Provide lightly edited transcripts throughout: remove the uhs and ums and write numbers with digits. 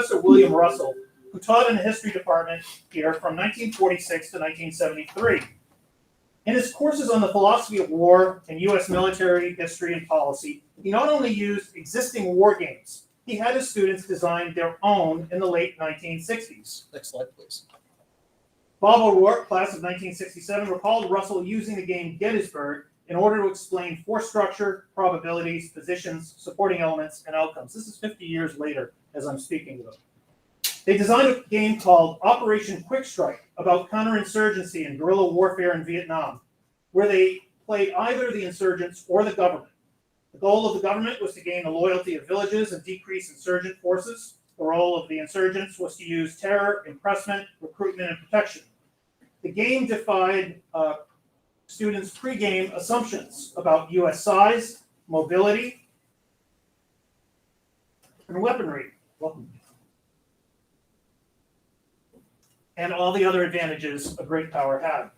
Professor William Russell, who taught in the history department here from 1946 to 1973. In his courses on the philosophy of war and U.S. military history and policy, he not only used existing war games, he had his students design their own in the late 1960s. Next slide, please. Bob ORourke, class of 1967, recalled Russell using the game Gettysburg in order to explain force structure, probabilities, positions, supporting elements, and outcomes. This is 50 years later as I'm speaking to them. They designed a game called Operation Quick Strike about counterinsurgency and guerrilla warfare in Vietnam, where they played either the insurgents or the government. The goal of the government was to gain the loyalty of villages and decrease insurgent forces. The role of the insurgents was to use terror, impressment, recruitment, and protection. The game defied students' pre-game assumptions about U.S. size, mobility, and weaponry. Welcome. And all the other advantages a great power had.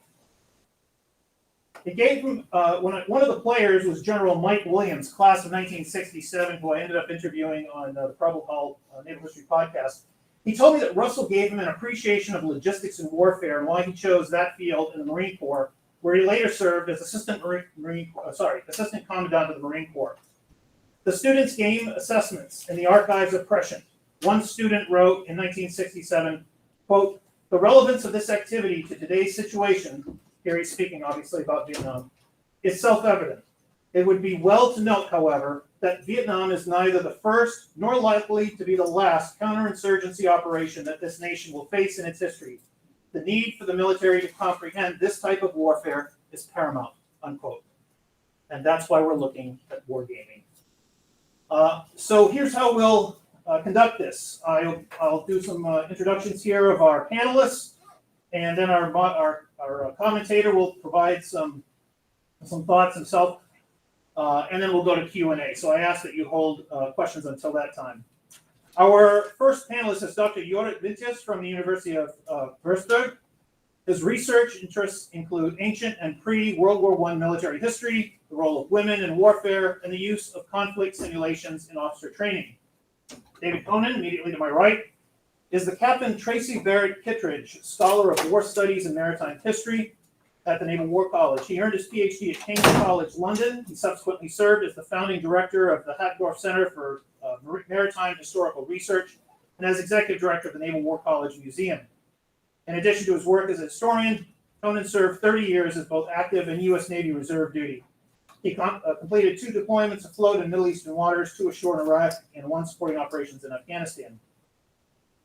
It gave him, one of the players was General Mike Williams, class of 1967, who I ended up interviewing on the Preble Hall Naval History podcast. He told me that Russell gave him an appreciation of logistics and warfare and why he chose that field in the Marine Corps, where he later served as assistant commandant of the Marine Corps. The students' game assessments in the archives of Prescient. One student wrote in 1967, quote, "The relevance of this activity to today's situation," here he's speaking obviously about Vietnam, "is self-evident. It would be well to note, however, that Vietnam is neither the first nor likely to be the last counterinsurgency operation that this nation will face in its history. The need for the military to comprehend this type of warfare is paramount," unquote. And that's why we're looking at wargaming. So here's how we'll conduct this. I'll do some introductions here of our panelists, and then our commentator will provide some thoughts himself, and then we'll go to Q&A. So I ask that you hold questions until that time. Our first panelist is Dr. Jorrit Wintjes from the University of Würzburg. His research interests include ancient and pre-World War I military history, the role of women in warfare, and the use of conflict simulations in officer training. David Conan, immediately to my right, is the Captain Tracy Barrett Kittredge Scholar of War Studies and Maritime History at the Naval War College. He earned his PhD at King's College London. He subsequently served as the founding director of the Hatdorf Center for Maritime Historical Research and as executive director of the Naval War College Museum. In addition to his work as a historian, Conan served 30 years as both active and U.S. Navy Reserve duty. He completed 2 deployments afloat in Middle Eastern waters, 2 ashore in Iraq, and 1 supporting operations in Afghanistan.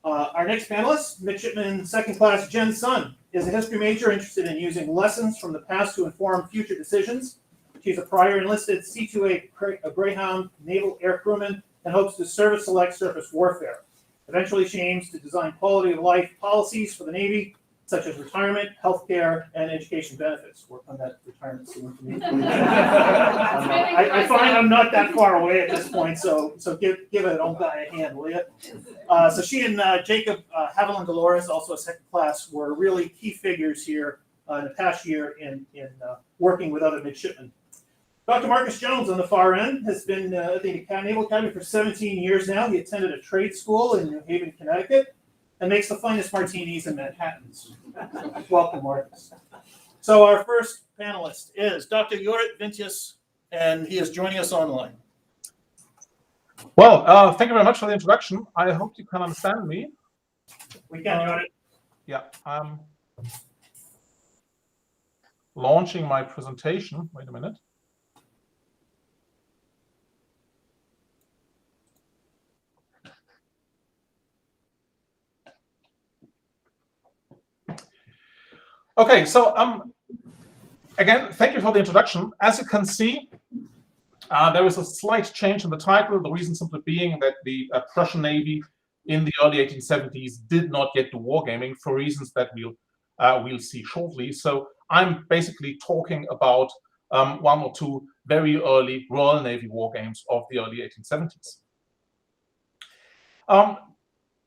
Our next panelist, Midshipman Second Class Jen Sun, is a history major interested in using lessons from the past to inform future decisions. She's a prior enlisted C-2A Greyhound Naval Air Crewman and hopes to service select surface warfare. Eventually, she aims to design quality of life policies for the Navy, such as retirement, healthcare, and education benefits. Work on that retirement soon for me. I find I'm not that far away at this point, so give an old guy a hand, will you? So she and Jacob Haviland Dolores, also a second class, were really key figures here in the past year in working with other midshipmen. Dr. Marcus Jones on the far end has been at the Naval Academy for 17 years now. He attended a trade school in New Haven, Connecticut, and makes the finest martinis in Manhattans. Welcome, Marcus. So our first panelist is Dr. Jorrit Wintjes, and he is joining us online. Well, thank you very much for the introduction. I hope you can understand me. We can, Jorrit. Yeah, I'm launching my presentation. Wait a minute. Okay, so again, thank you for the introduction. As you can see, there is a slight change in the title, the reason simply being that the Prussian Navy in the early 1870s did not get to wargaming for reasons that we'll see shortly. So I'm basically talking about 1 or 2 very early Royal Navy wargames of the early 1870s.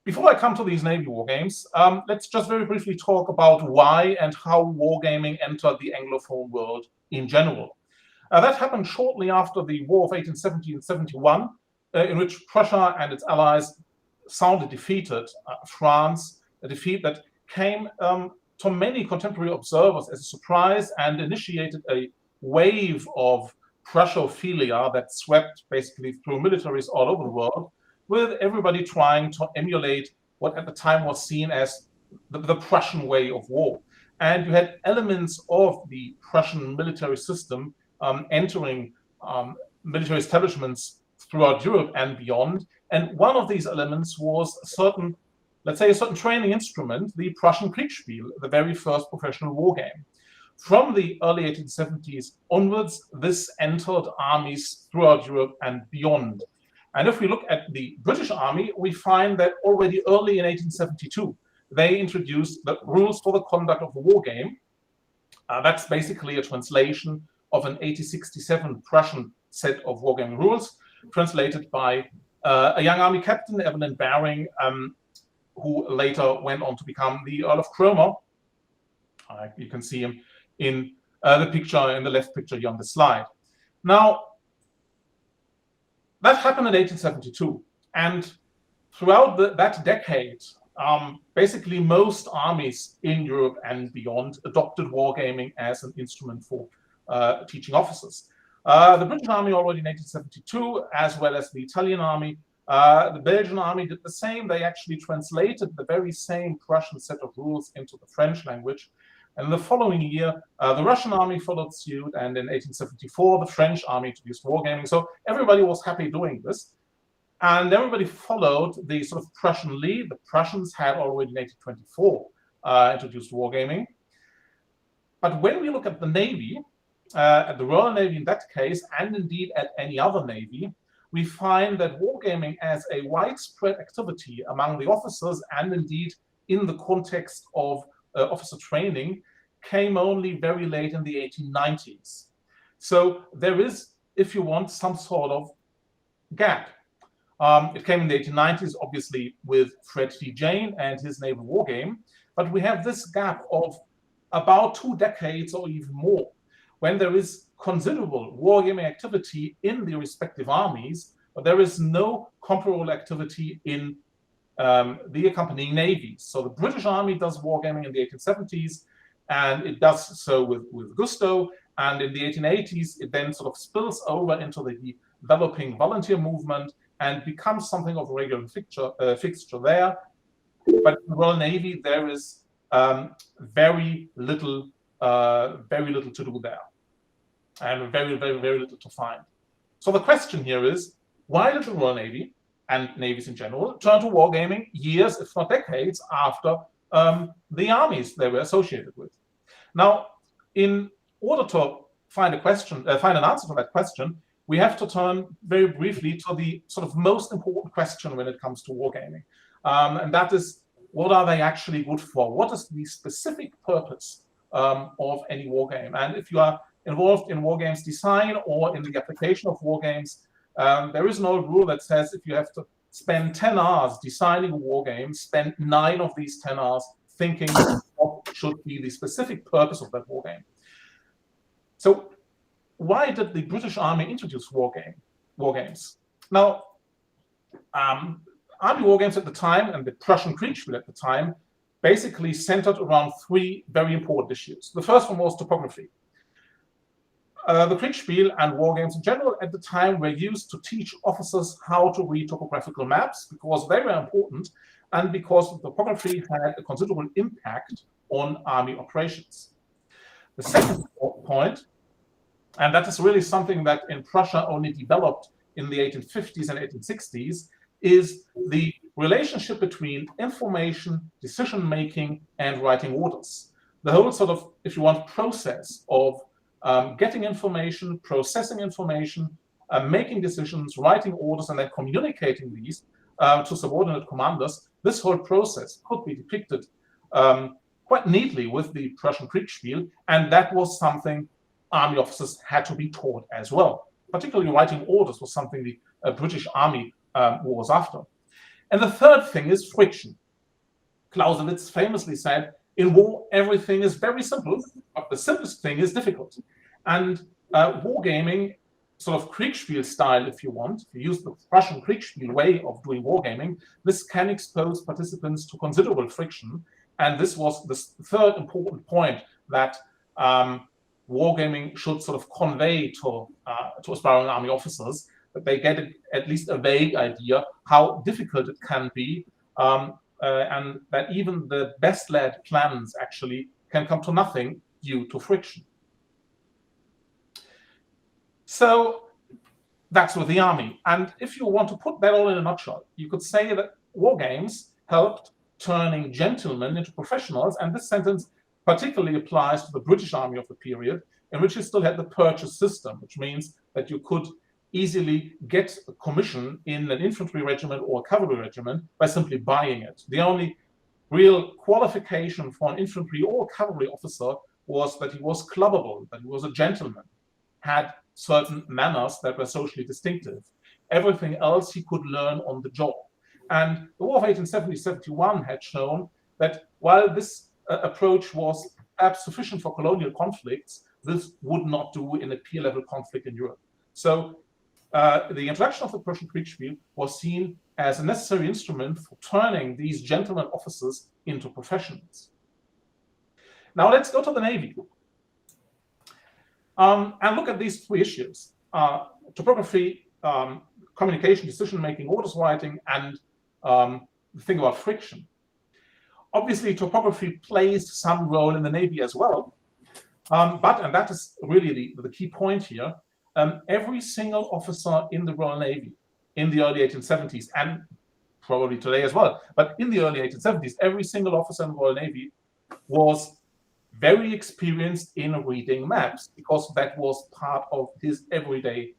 Before I come to these Navy wargames, let's just very briefly talk about why and how wargaming entered the Anglophone world in general. That happened shortly after the War of 1870 and 71, in which Prussia and its allies soundly defeated France, a defeat that came to many contemporary observers as a surprise and initiated a wave of Prussophilia that swept basically through militaries all over the world, with everybody trying to emulate what at the time was seen as the Prussian way of war. And you had elements of the Prussian military system entering military establishments throughout Europe and beyond. And one of these elements was a certain, let's say, a certain training instrument, the Prussian Kriegsspiel, the very first professional war game. From the early 1870s onwards, this entered armies throughout Europe and beyond. And if we look at the British Army, we find that already early in 1872, they introduced the rules for the conduct of a war game. That's basically a translation of an 1867 Prussian set of wargaming rules, translated by a young army captain, Evelyn Baring, who later went on to become the Earl of Cromer. You can see him in the picture, in the left picture here on the slide. Now, that happened in 1872, and throughout that decade, basically most armies in Europe and beyond adopted wargaming as an instrument for teaching officers. The British Army already in 1872, as well as the Italian Army. The Belgian Army did the same. They actually translated the very same Prussian set of rules into the French language. And the following year, the Russian Army followed suit, and in 1874, the French Army introduced wargaming. So everybody was happy doing this. And everybody followed the sort of Prussian lead. The Prussians had already in 1824 introduced wargaming. But when we look at the Navy, at the Royal Navy in that case, and indeed at any other Navy, we find that wargaming as a widespread activity among the officers, and indeed in the context of officer training, came only very late in the 1890s. So there is, if you want, some sort of gap. It came in the 1890s, obviously, with Fred T. Jane and his naval war game, but we have this gap of about 2 decades or even more, when there is considerable wargaming activity in the respective armies, but there is no comparable activity in the accompanying navies. So the British Army does wargaming in the 1870s, and it does so with gusto, and in the 1880s, it then sort of spills over into the developing volunteer movement and becomes something of a regular fixture there. But in the Royal Navy, there is very little to do there, and very little to find. So the question here is, why did the Royal Navy and navies in general turn to wargaming years, if not decades, after the armies they were associated with? Now, in order to find an answer to that question, we have to turn very briefly to the sort of most important question when it comes to wargaming, and that is, what are they actually good for? What is the specific purpose of any wargame? And if you are involved in wargames design or in the application of wargames, there is an old rule that says if you have to spend 10 hours designing a wargame, spend 9 of these 10 hours thinking what should be the specific purpose of that wargame. So why did the British Army introduce wargames? Now, Army wargames at the time and the Prussian Kriegsspiel at the time basically centered around 3 very important issues. The first one was topography. The Kriegsspiel and wargames in general at the time were used to teach officers how to read topographical maps, because they were important and because topography had a considerable impact on army operations. The second point, and that is really something that in Prussia only developed in the 1850s and 1860s, is the relationship between information, decision-making, and writing orders. The whole sort of, if you want, process of getting information, processing information, making decisions, writing orders, and then communicating these to subordinate commanders, this whole process could be depicted quite neatly with the Prussian Kriegsspiel, and that was something army officers had to be taught as well. Particularly writing orders was something the British Army was after. And the third thing is friction. Clausewitz famously said, in war, everything is very simple, but the simplest thing is difficult. And wargaming sort of Kriegspiel style, if you want, if you use the Russian Kriegspiel way of doing wargaming, this can expose participants to considerable friction. And this was the third important point that wargaming should sort of convey to aspiring army officers, that they get at least a vague idea how difficult it can be, and that even the best laid plans actually can come to nothing due to friction. So that's with the army. And if you want to put that all in a nutshell, you could say that wargames helped turning gentlemen into professionals, and this sentence particularly applies to the British Army of the period, in which you still had the purchase system, which means that you could easily get a commission in an infantry regiment or a cavalry regiment by simply buying it. The only real qualification for an infantry or cavalry officer was that he was clubbable, that he was a gentleman, had certain manners that were socially distinctive. Everything else he could learn on the job. And the War of 1870-71 had shown that while this approach was perhaps sufficient for colonial conflicts, this would not do in a peer-level conflict in Europe. So the introduction of the Prussian Kriegspiel was seen as a necessary instrument for turning these gentlemen officers into professionals. Now let's go to the Navy. And look at these three issues: topography, communication, decision-making, orders writing, and the thing about friction. Obviously, topography plays some role in the Navy as well, but, and that is really the key point here, every single officer in the Royal Navy in the early 1870s, and probably today as well, but in the early 1870s, every single officer in the Royal Navy was very experienced in reading maps, because that was part of his everyday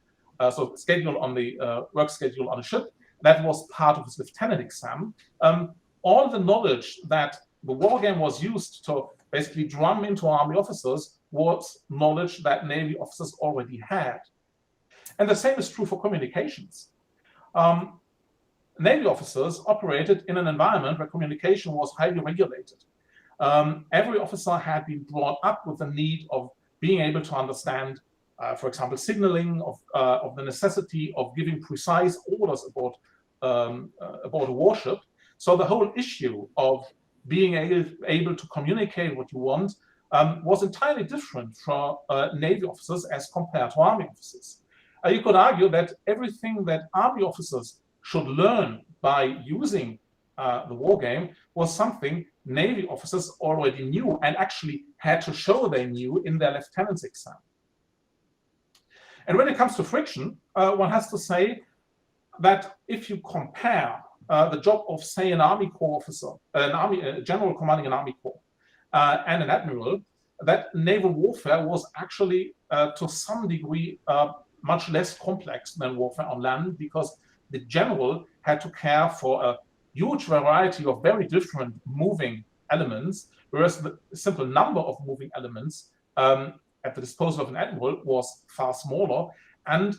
schedule on the work schedule on a ship. That was part of his lieutenant exam. All the knowledge that the wargame was used to basically drum into army officers was knowledge that Navy officers already had. And the same is true for communications. Navy officers operated in an environment where communication was highly regulated. Every officer had been brought up with the need of being able to understand, for example, signaling, of the necessity of giving precise orders aboard a warship. So the whole issue of being able to communicate what you want was entirely different for Navy officers as compared to Army officers. You could argue that everything that Army officers should learn by using the wargame was something Navy officers already knew and actually had to show they knew in their lieutenant's exam. And when it comes to friction, one has to say that if you compare the job of, say, an Army Corps officer, a general commanding an Army Corps, and an admiral, that naval warfare was actually, to some degree, much less complex than warfare on land, because the general had to care for a huge variety of very different moving elements, whereas the simple number of moving elements at the disposal of an admiral was far smaller, and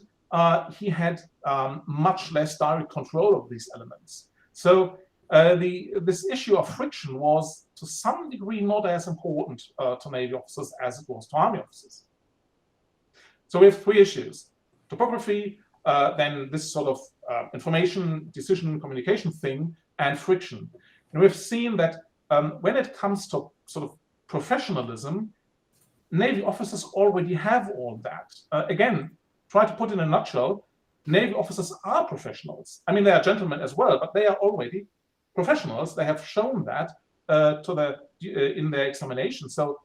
he had much less direct control of these elements. So this issue of friction was, to some degree, not as important to Navy officers as it was to Army officers. So we have three issues: topography, then this sort of information, decision, communication thing, and friction. And we've seen that when it comes to sort of professionalism, Navy officers already have all that. Again, try to put in a nutshell, Navy officers are professionals. I mean, they are gentlemen as well, but they are already professionals. They have shown that in their examination. So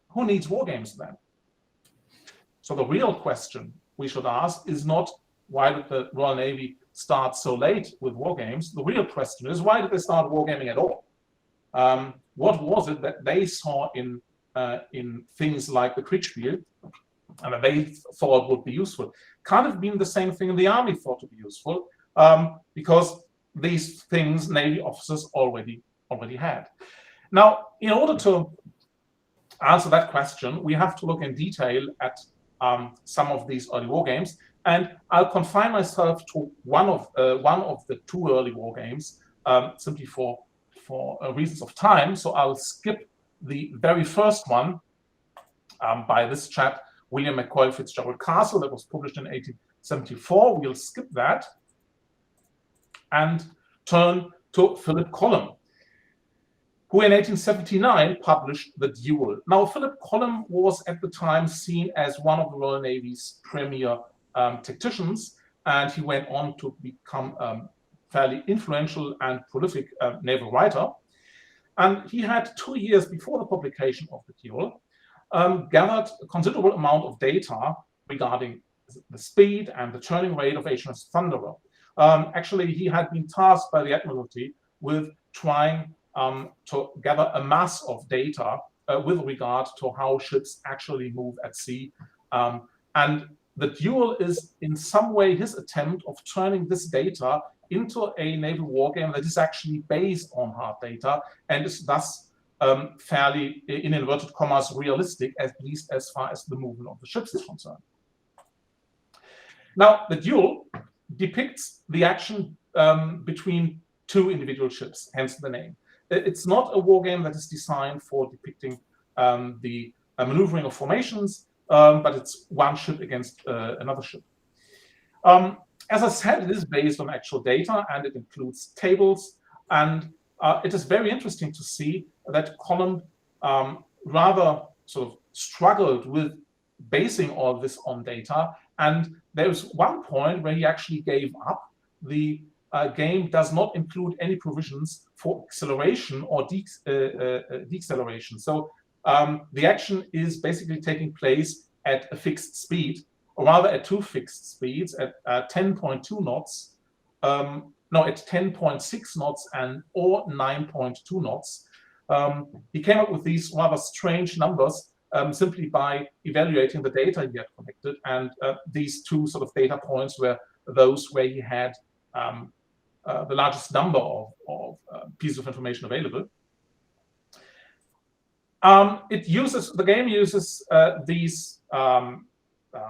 who needs wargames then? So the real question we should ask is not, why did the Royal Navy start so late with wargames? The real question is, why did they start wargaming at all? What was it that they saw in things like the Kriegspiel and that they thought would be useful? Can't have been the same thing the Army thought would be useful, because these things Navy officers already had. Now, in order to answer that question, we have to look in detail at some of these early wargames, and I'll confine myself to one of the two early wargames, simply for reasons of time. So I'll skip the very first one by this chap, William McCoy Fitzgerald Castle that was published in 1874. We'll skip that and turn to Philip Collum, who in 1879 published The Duel. Now, Philip Collum was at the time seen as one of the Royal Navy's premier tacticians, and he went on to become fairly influential and prolific naval writer. And he had 2 years before the publication of The Duel gathered a considerable amount of data regarding the speed and the turning rate of HMS Thunderer. Actually, he had been tasked by the Admiralty with trying to gather a mass of data with regard to how ships actually move at sea. And The Duel is in some way his attempt of turning this data into a naval war game that is actually based on hard data and is thus fairly, in inverted commas, realistic, at least as far as the movement of the ships is concerned. Now, The Duel depicts the action between two individual ships, hence the name. It's not a war game that is designed for depicting the maneuvering of formations, but it's one ship against another ship. As I said, it is based on actual data and it includes tables. And it is very interesting to see that Collum rather sort of struggled with basing all this on data. And there was one point where he actually gave up. The game does not include any provisions for acceleration or deceleration. So the action is basically taking place at a fixed speed, or rather at two fixed speeds, at 10.2 knots, no, at 10.6 knots and or 9.2 knots. He came up with these rather strange numbers simply by evaluating the data he had collected, and these two sort of data points were those where he had the largest number of pieces of information available. The game uses these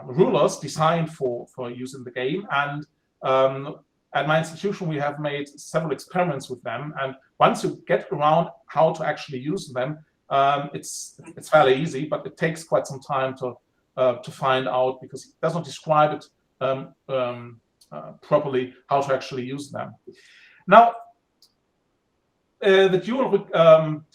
rulers designed for use in the game, and at my institution we have made several experiments with them, and once you get around how to actually use them, it's fairly easy, but it takes quite some time to find out, because it does not describe it properly how to actually use them. Now, the Duel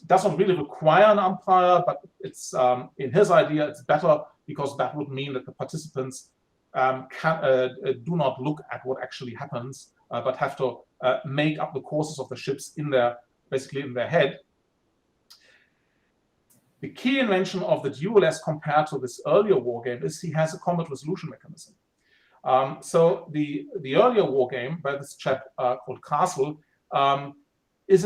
doesn't really require an umpire, but it's in his idea it's better, because that would mean that the participants do not look at what actually happens, but have to make up the courses of the ships basically in their head. The key invention of the Duel as compared to this earlier war game is he has a combat resolution mechanism. So the earlier war game by this chap called Castle is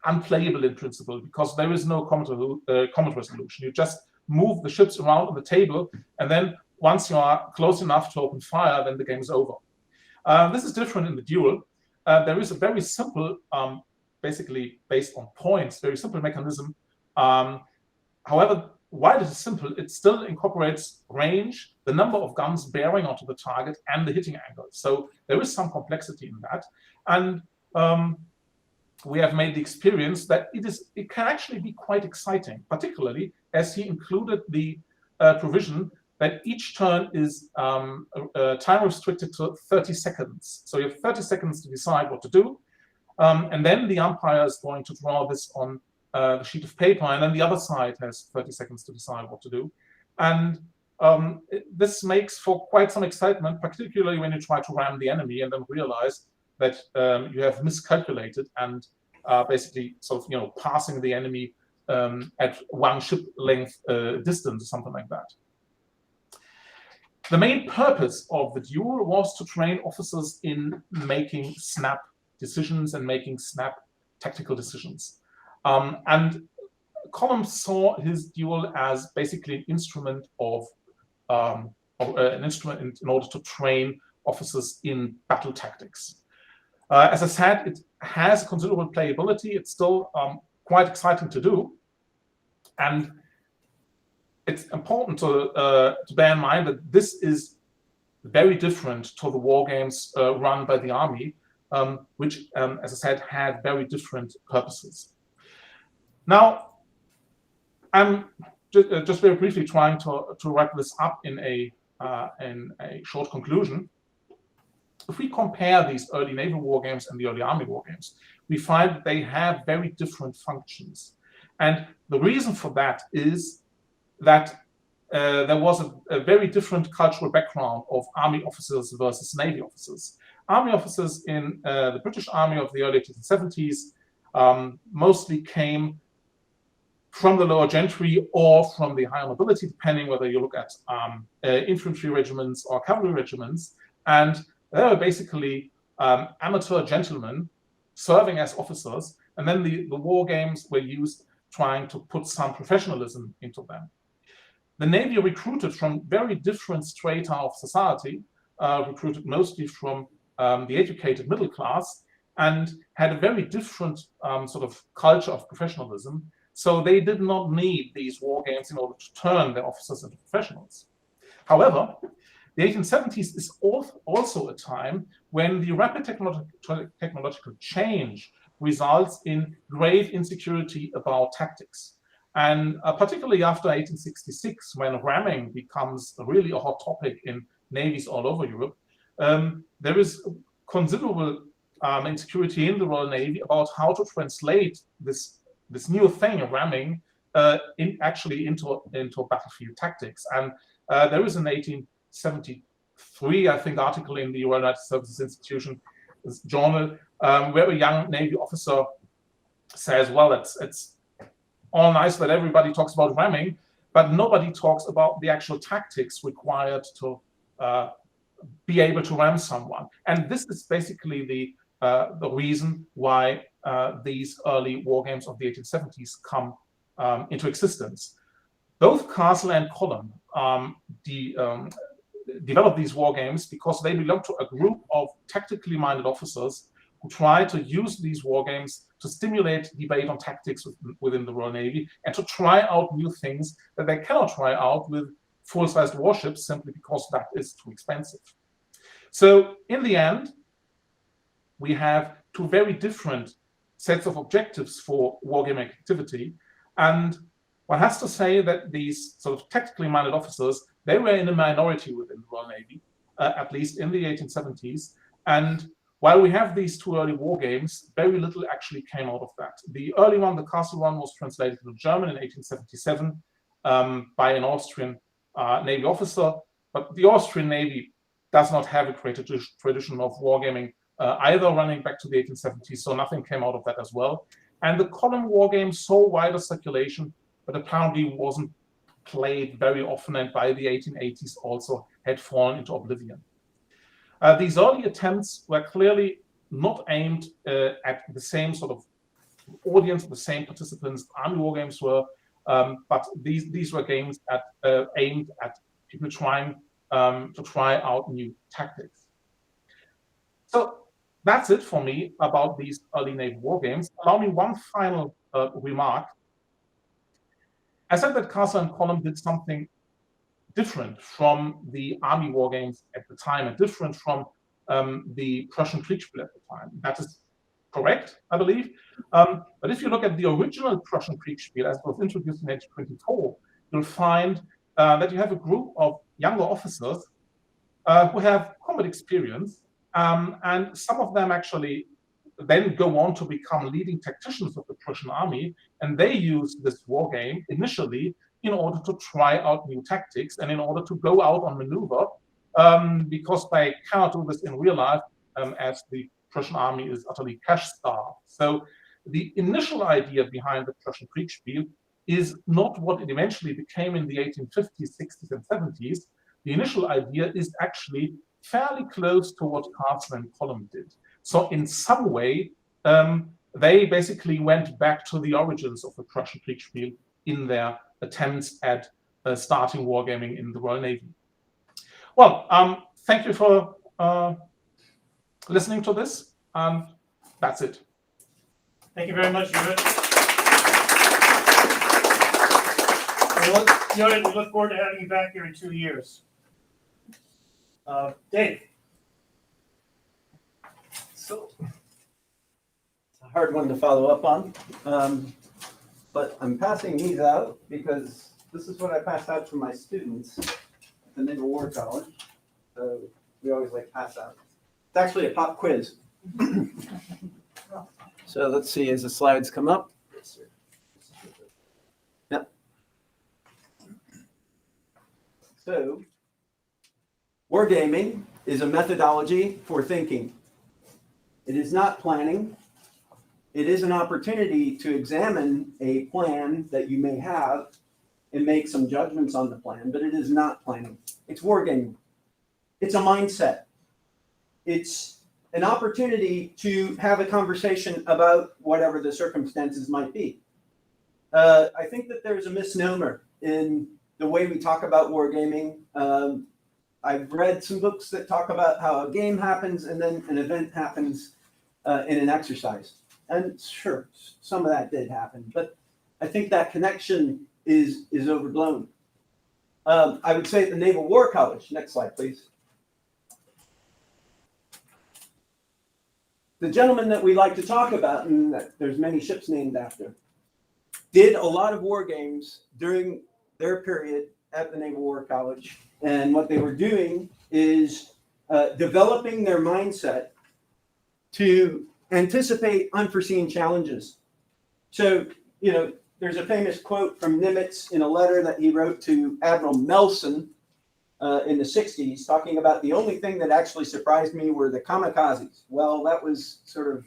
unplayable in principle, because there is no combat resolution. You just move the ships around on the table, and then once you are close enough to open fire, then the game is over. This is different in the Duel. There is a very simple, basically based on points, very simple mechanism. However, while it is simple, it still incorporates range, the number of guns bearing onto the target, and the hitting angle. So there is some complexity in that. And we have made the experience that it can actually be quite exciting, particularly as he included the provision that each turn is time restricted to 30 seconds. So you have 30 seconds to decide what to do. And then the umpire is going to draw this on the sheet of paper, and then the other side has 30 seconds to decide what to do. And this makes for quite some excitement, particularly when you try to ram the enemy and then realize that you have miscalculated and basically sort of passing the enemy at one ship length distance or something like that. The main purpose of the Duel was to train officers in making snap decisions and making snap tactical decisions. And Collum saw his Duel as basically an instrument in order to train officers in battle tactics. As I said, it has considerable playability. It's still quite exciting to do, and it's important to bear in mind that this is very different to the war games run by the army, which, as I said, had very different purposes. Now, I'm just very briefly trying to wrap this up in a short conclusion. If we compare these early naval war games and the early army war games, we find that they have very different functions. And the reason for that is that there was a very different cultural background of army officers versus navy officers. Army officers in the British Army of the early 1870s mostly came from the lower gentry or from the higher nobility, depending whether you look at infantry regiments or cavalry regiments. And they were basically amateur gentlemen serving as officers. And then the war games were used trying to put some professionalism into them. The Navy recruited from very different strata of society, recruited mostly from the educated middle class, and had a very different sort of culture of professionalism. So they did not need these war games in order to turn their officers into professionals. However, the 1870s is also a time when the rapid technological change results in great insecurity about tactics. And particularly after 1866, when ramming becomes really a hot topic in navies all over Europe, there is considerable insecurity in the Royal Navy about how to translate this new thing of ramming into battlefield tactics. And there is an 1873, I think, article in the Royal United Services Institution journal where a young Navy officer says, well, it's all nice that everybody talks about ramming, but nobody talks about the actual tactics required to be able to ram someone. And this is basically the reason why these early war games of the 1870s come into existence. Both Castle and Column developed these war games because they belong to a group of tactically minded officers who try to use these war games to stimulate debate on tactics within the Royal Navy and to try out new things that they cannot try out with full-sized warships simply because that is too expensive. So in the end, we have two very different sets of objectives for wargaming activity. And one has to say that these sort of tactically minded officers, they were in a minority within the Royal Navy, at least in the 1870s. And while we have these two early war games, very little actually came out of that. The early one, the Castle one, was translated into German in 1877 by an Austrian Navy officer. But the Austrian Navy does not have a great tradition of wargaming either running back to the 1870s, so nothing came out of that as well. And the Column war game saw wider circulation, but apparently wasn't played very often, and by the 1880s also had fallen into oblivion. These early attempts were clearly not aimed at the same sort of audience, the same participants army war games were, but these were games aimed at people trying to try out new tactics. So that's it for me about these early naval war games. Allow me one final remark. I said that Castle and Column did something different from the army war games at the time and different from the Prussian Kriegspiel at the time. That is correct, I believe. But if you look at the original Prussian Kriegspiel as it was introduced in 1824, you'll find that you have a group of younger officers who have combat experience, and some of them actually then go on to become leading tacticians of the Prussian army, and they use this war game initially in order to try out new tactics and in order to go out on maneuver, because they cannot do this in real life, as the Prussian army is utterly cash-starved. So the initial idea behind the Prussian Kriegspiel is not what it eventually became in the 1850s, 60s, and 70s. The initial idea is actually fairly close to what Castle and Column did. So in some way, they basically went back to the origins of the Prussian Kriegspiel in their attempts at starting wargaming in the Royal Navy. Well, thank you for listening to this. That's it. Thank you very much, Judith. We look forward to having you back here in 2 years. Dave. So it's a hard one to follow up on, but I'm passing these out because this is what I passed out to my students at the Naval War College. So we always like pass out. It's actually a pop quiz. So let's see as the slides come up. Yep. So wargaming is a methodology for thinking. It is not planning. It is an opportunity to examine a plan that you may have and make some judgments on the plan, but it is not planning. It's wargaming. It's a mindset. It's an opportunity to have a conversation about whatever the circumstances might be. I think that there's a misnomer in the way we talk about wargaming. I've read some books that talk about how a game happens and then an event happens in an exercise. And sure, some of that did happen, but I think that connection is overblown. I would say at the Naval War College, next slide, please. The gentleman that we like to talk about, and there's many ships named after, did a lot of war games during their period at the Naval War College. And what they were doing is developing their mindset to anticipate unforeseen challenges. So, you know, there's a famous quote from Nimitz in a letter that he wrote to Admiral Melson in the 60s, talking about the only thing that actually surprised me were the kamikazes. Well, that was sort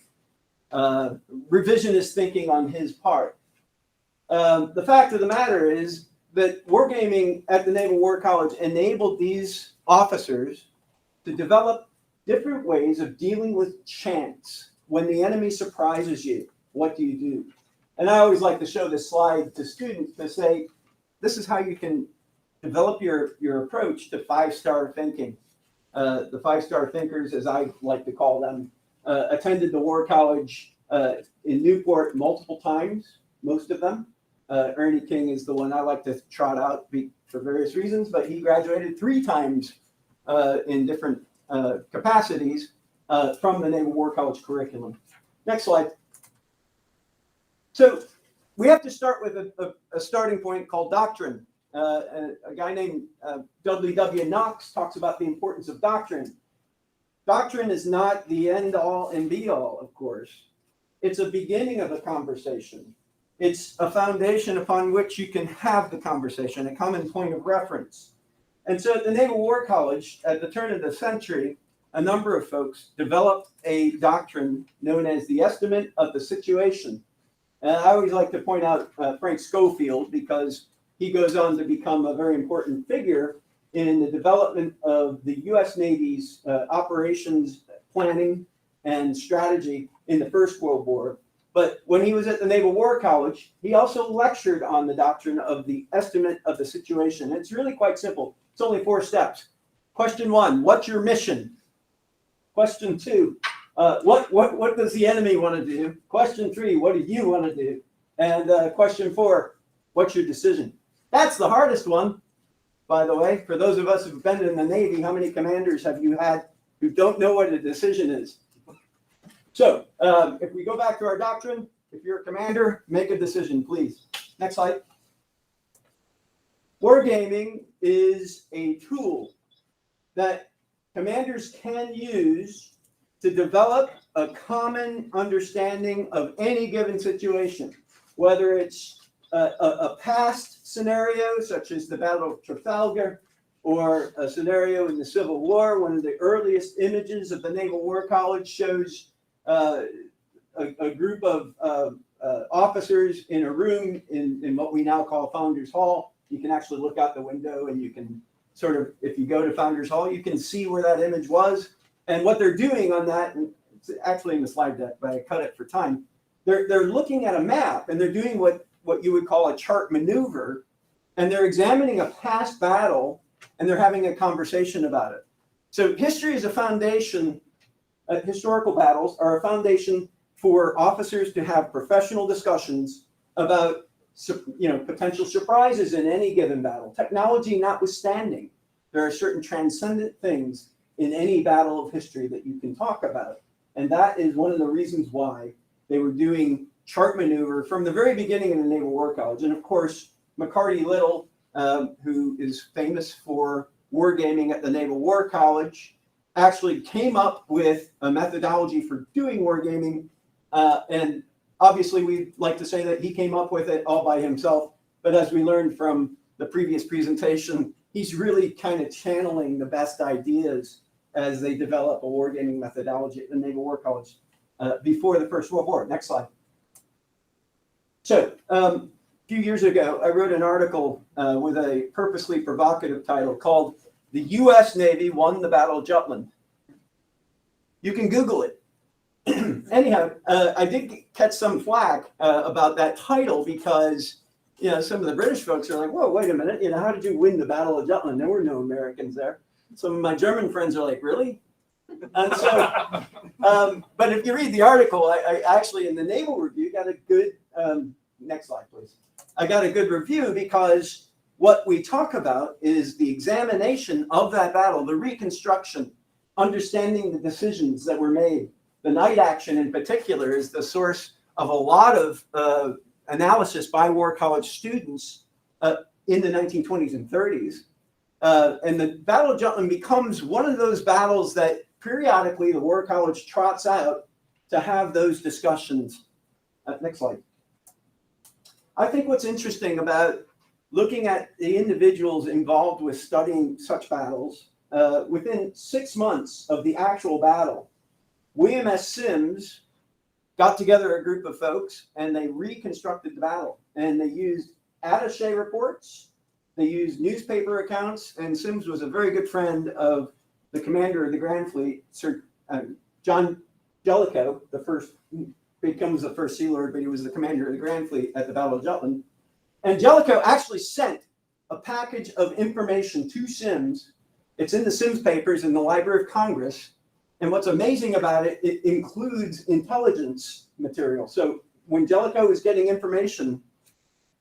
of revisionist thinking on his part. The fact of the matter is that wargaming at the Naval War College enabled these officers to develop different ways of dealing with chance. When the enemy surprises you, what do you do? And I always like to show this slide to students to say, this is how you can develop your approach to five-star thinking. The five-star thinkers, as I like to call them, attended the War College in Newport multiple times, most of them. Ernie King is the one I like to trot out for various reasons, but he graduated 3 times in different capacities from the Naval War College curriculum. Next slide. So we have to start with a starting point called Doctrine. A guy named Dudley W. Knox talks about the importance of doctrine. Doctrine is not the end all and be all, of course. It's a beginning of a conversation. It's a foundation upon which you can have the conversation, a common point of reference. And so at the Naval War College, at the turn of the century, a number of folks developed a doctrine known as the estimate of the situation. And I always like to point out Frank Schofield, because he goes on to become a very important figure in the development of the U.S. Navy's operations planning and strategy in the First World War. But when he was at the Naval War College, he also lectured on the doctrine of the estimate of the situation. It's really quite simple. It's only 4 steps. Question 1, what's your mission? Question 2, what does the enemy want to do? Question 3, what do you want to do? And question 4, what's your decision? That's the hardest one, by the way. For those of us who've been in the Navy, how many commanders have you had who don't know what a decision is? So if we go back to our doctrine, if you're a commander, make a decision, please. Next slide. Wargaming is a tool that commanders can use to develop a common understanding of any given situation, whether it's a past scenario, such as the Battle of Trafalgar, or a scenario in the Civil War. One of the earliest images of the Naval War College shows a group of officers in a room in what we now call Founders Hall. You can actually look out the window and you can sort of, if you go to Founders Hall, you can see where that image was. And what they're doing on that, and it's actually in the slide deck, but I cut it for time. They're looking at a map and they're doing what you would call a chart maneuver, and they're examining a past battle and they're having a conversation about it. So history is a foundation. Historical battles are a foundation for officers to have professional discussions about potential surprises in any given battle. Technology notwithstanding, there are certain transcendent things in any battle of history that you can talk about. And that is one of the reasons why they were doing chart maneuver from the very beginning in the Naval War College. And of course, McCarty Little who is famous for wargaming at the Naval War College, actually came up with a methodology for doing wargaming. And obviously, we'd like to say that he came up with it all by himself. But as we learned from the previous presentation, he's really kind of channeling the best ideas as they develop a wargaming methodology at the Naval War College before the First World War. Next slide. So a few years ago, I wrote an article with a purposely provocative title called "The U.S. Navy Won the Battle of Jutland." You can Google it. Anyhow, I did catch some flack about that title because, you know, some of the British folks are like, whoa, wait a minute, you know, how did you win the Battle of Jutland? There were no Americans there. Some of my German friends are like, really? And so, but if you read the article, I actually, in the Naval Review, got a good, next slide, please. I got a good review because what we talk about is the examination of that battle, the reconstruction, understanding the decisions that were made. The night action in particular is the source of a lot of analysis by War College students in the 1920s and 30s. And the Battle of Jutland becomes one of those battles that periodically the War College trots out to have those discussions. Next slide. I think what's interesting about looking at the individuals involved with studying such battles, within 6 months of the actual battle, William S. Sims got together a group of folks and they reconstructed the battle. And they used attaché reports, they used newspaper accounts, and Sims was a very good friend of the commander of the Grand Fleet, Sir John Jellicoe, becomes the first Sea Lord, but he was the commander of the Grand Fleet at the Battle of Jutland. And Jellicoe actually sent a package of information to Sims. It's in the Sims papers in the Library of Congress. And what's amazing about it, it includes intelligence material. So when Jellicoe is getting information,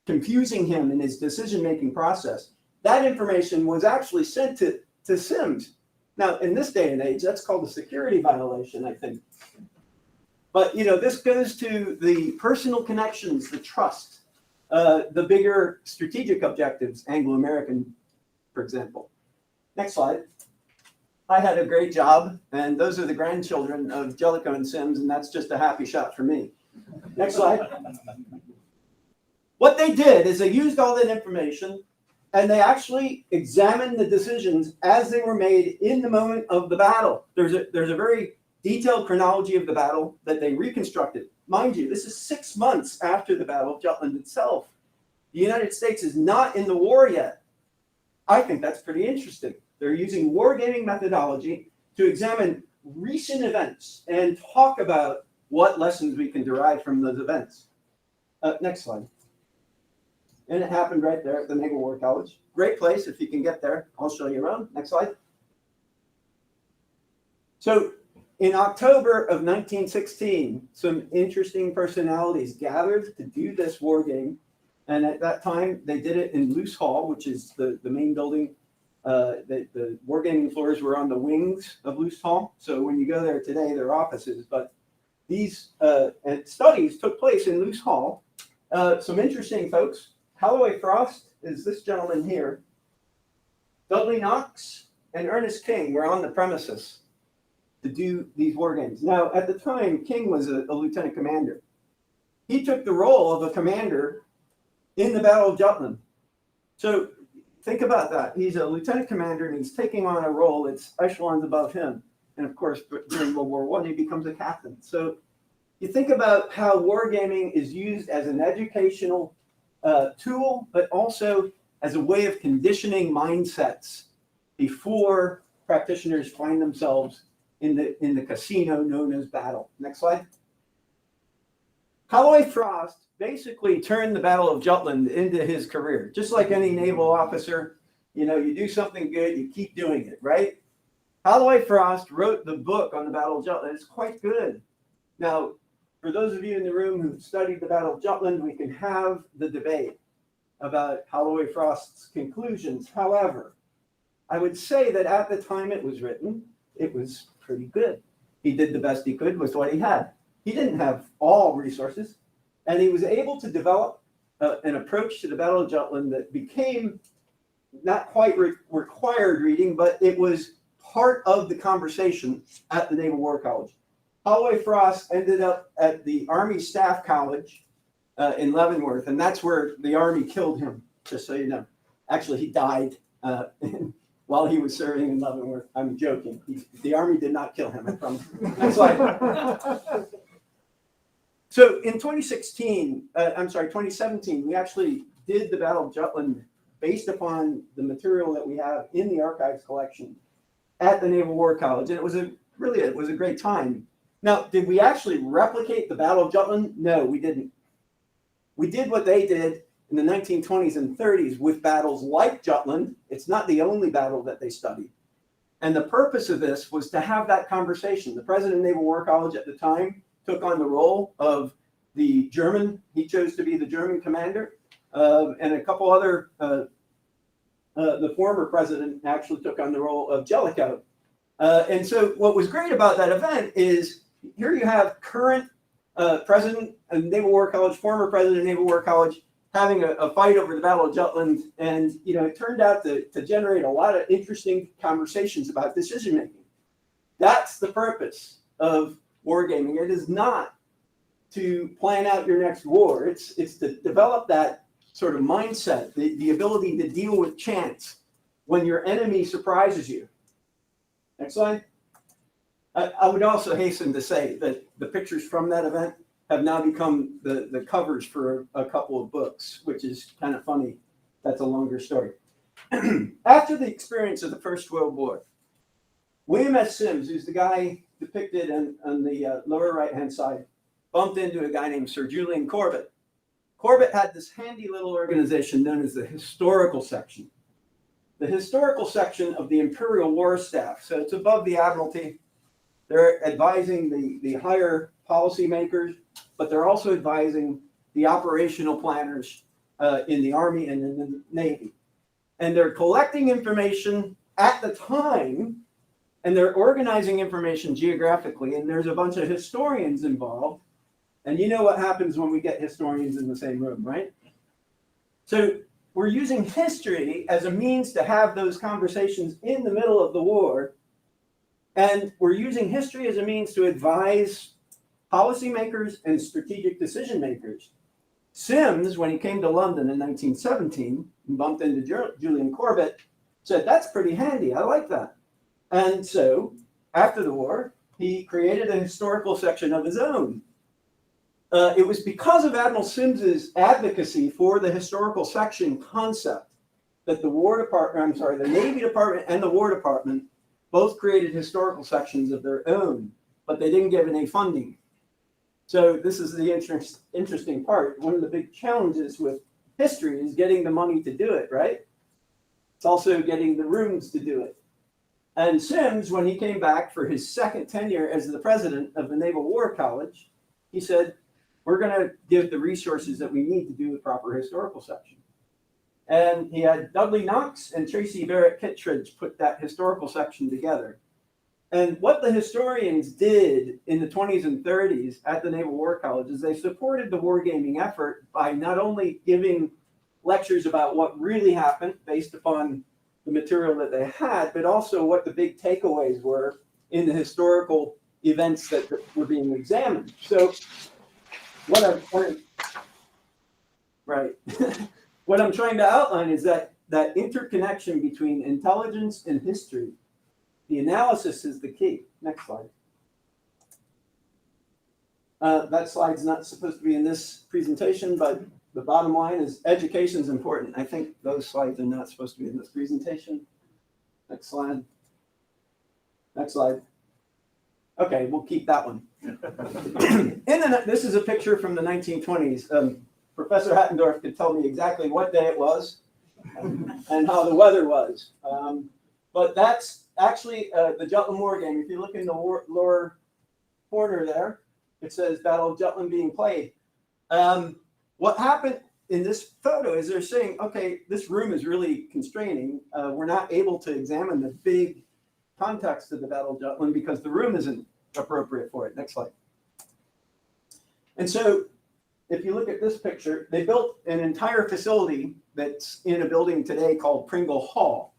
confusing him in his decision-making process, that information was actually sent to Sims. Now, in this day and age, that's called a security violation, I think. But, you know, this goes to the personal connections, the trust, the bigger strategic objectives, Anglo-American, for example. Next slide. I had a great job, and those are the grandchildren of Jellicoe and Sims, and that's just a happy shot for me. Next slide. What they did is they used all that information, and they actually examined the decisions as they were made in the moment of the battle. There's a very detailed chronology of the battle that they reconstructed. Mind you, this is 6 months after the Battle of Jutland itself. The United States is not in the war yet. I think that's pretty interesting. They're using wargaming methodology to examine recent events and talk about what lessons we can derive from those events. Next slide. And it happened right there at the Naval War College. Great place if you can get there. I'll show you around. Next slide. So in October of 1916, some interesting personalities gathered to do this war game. And at that time, they did it in Luce Hall, which is the main building. The wargaming floors were on the wings of Luce Hall. So when you go there today, they're offices. But these studies took place in Luce Hall. Some interesting folks. Holloway Frost is this gentleman here. Dudley Knox and Ernest King were on the premises to do these war games. Now, at the time, King was a lieutenant commander. He took the role of a commander in the Battle of Jutland. So think about that. He's a lieutenant commander and he's taking on a role that's echelons above him. And of course, during World War I, he becomes a captain. So you think about how wargaming is used as an educational tool, but also as a way of conditioning mindsets before practitioners find themselves in the casino known as battle. Next slide. Holloway Frost basically turned the Battle of Jutland into his career. Just like any naval officer, you know, you do something good, you keep doing it, right? Holloway Frost wrote the book on the Battle of Jutland. It's quite good. Now, for those of you in the room who've studied the Battle of Jutland, we can have the debate about Holloway Frost's conclusions. However, I would say that at the time it was written, it was pretty good. He did the best he could with what he had. He didn't have all resources, and he was able to develop an approach to the Battle of Jutland that became not quite required reading, but it was part of the conversation at the Naval War College. Holloway Frost ended up at the Army Staff College in Leavenworth, and that's where the Army killed him, just so you know. Actually, he died while he was serving in Leavenworth. I'm joking. The Army did not kill him, I promise. Next slide. So in 2017, we actually did the Battle of Jutland based upon the material that we have in the archives collection at the Naval War College. And it was a great time. Now, did we actually replicate the Battle of Jutland? No, we didn't. We did what they did in the 1920s and 30s with battles like Jutland. It's not the only battle that they studied. And the purpose of this was to have that conversation. The president of Naval War College at the time took on the role of the German. He chose to be the German commander. And a couple other, the former president actually took on the role of Jellicoe. And so what was great about that event is here you have current president of Naval War College, former president of Naval War College, having a fight over the Battle of Jutland. And, it turned out to generate a lot of interesting conversations about decision making. That's the purpose of wargaming. It is not to plan out your next war. It's to develop that sort of mindset, the ability to deal with chance when your enemy surprises you. Next slide. I would also hasten to say that the pictures from that event have now become the covers for a couple of books, which is kind of funny. That's a longer story. After the experience of the First World War, William S. Sims, who's the guy depicted on the lower right-hand side, bumped into a guy named Sir Julian Corbett. Corbett had this handy little organization known as the Historical Section. The Historical Section of the Imperial War Staff. So it's above the Admiralty. They're advising the higher policymakers, but they're also advising the operational planners in the Army and in the Navy. And they're collecting information at the time, and they're organizing information geographically, and there's a bunch of historians involved. And you know what happens when we get historians in the same room, right? So we're using history as a means to have those conversations in the middle of the war. And we're using history as a means to advise policymakers and strategic decision makers. Sims, when he came to London in 1917 and bumped into Julian Corbett, said, that's pretty handy. I like that. And so after the war, he created a historical section of his own. It was because of Admiral Sims's advocacy for the historical section concept that the Navy Department and the War Department both created historical sections of their own, but they didn't give any funding. So this is the interesting part. One of the big challenges with history is getting the money to do it, right? It's also getting the rooms to do it. And Sims, when he came back for his second tenure as the president of the Naval War College, he said, we're going to give the resources that we need to do the proper historical section. And he had Dudley Knox and Tracy Barrett Kittredge put that historical section together. And what the historians did in the 20s and 30s at the Naval War College is they supported the wargaming effort by not only giving lectures about what really happened based upon the material that they had, but also what the big takeaways were in the historical events that were being examined. So what I'm trying to outline is that interconnection between intelligence and history. The analysis is the key. Next slide. That slide's not supposed to be in this presentation, but the bottom line is education is important. I think those slides are not supposed to be in this presentation. Next slide. Next slide. Okay, we'll keep that one. This is a picture from the 1920s. Professor Hattendorf could tell me exactly what day it was and how the weather was. But that's actually the Jutland War game. If you look in the lower corner there, it says Battle of Jutland being played. What happened in this photo is they're saying, okay, this room is really constraining. We're not able to examine the big context of the Battle of Jutland because the room isn't appropriate for it. Next slide. And so if you look at this picture, they built an entire facility that's in a building today called Pringle Hall.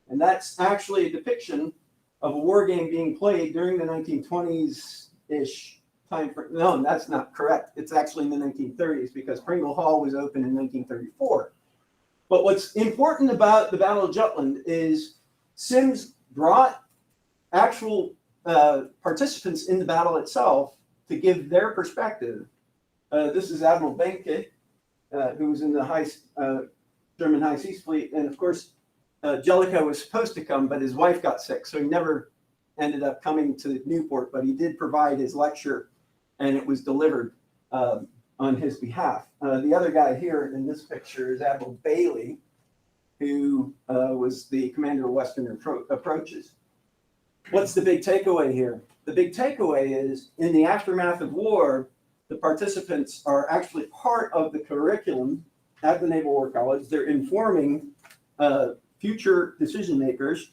And that's actually a depiction of a war game being played during the 1920s-ish time frame. No, that's not correct. It's actually in the 1930s because Pringle Hall was opened in 1934. But what's important about the Battle of Jutland is Sims brought actual participants in the battle itself to give their perspective. This is Admiral Benke, who was in the German High Seas Fleet. And of course, Jellicoe was supposed to come, but his wife got sick. So he never ended up coming to Newport, but he did provide his lecture and it was delivered on his behalf. The other guy here in this picture is Admiral Bailey, who was the commander of Western approaches. What's the big takeaway here? The big takeaway is in the aftermath of war, the participants are actually part of the curriculum at the Naval War College. They're informing future decision makers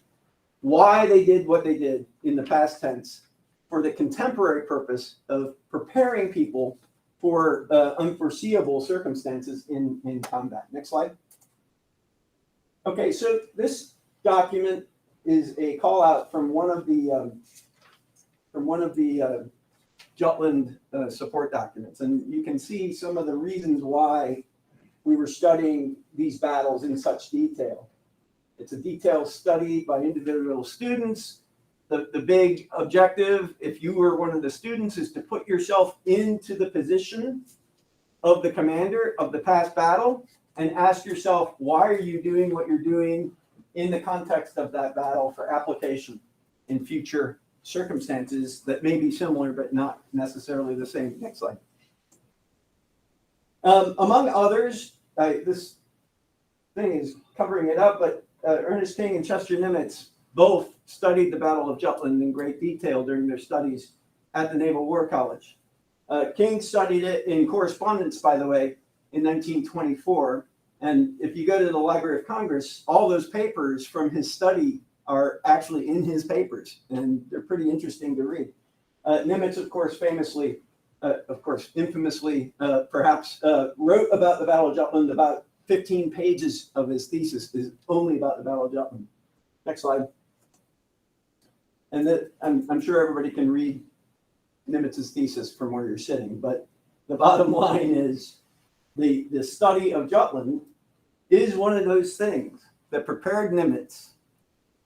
why they did what they did in the past tense for the contemporary purpose of preparing people for unforeseeable circumstances in combat. Next slide. Okay, so this document is a call out from one of the Jutland support documents, and you can see some of the reasons why we were studying these battles in such detail. It's a detailed study by individual students. The big objective, if you were one of the students, is to put yourself into the position of the commander of the past battle and ask yourself, why are you doing what you're doing in the context of that battle for application in future circumstances that may be similar but not necessarily the same. Next slide. Among others, this thing is covering it up, but Ernest King and Chester Nimitz both studied the Battle of Jutland in great detail during their studies at the Naval War College. King studied it in correspondence, by the way, in 1924. And if you go to the Library of Congress, all those papers from his study are actually in his papers, and they're pretty interesting to read. Nimitz, of course, infamously, perhaps, wrote about the Battle of Jutland. About 15 pages of his thesis is only about the Battle of Jutland. Next slide. And I'm sure everybody can read Nimitz's thesis from where you're sitting, but the bottom line is the study of Jutland is one of those things that prepared Nimitz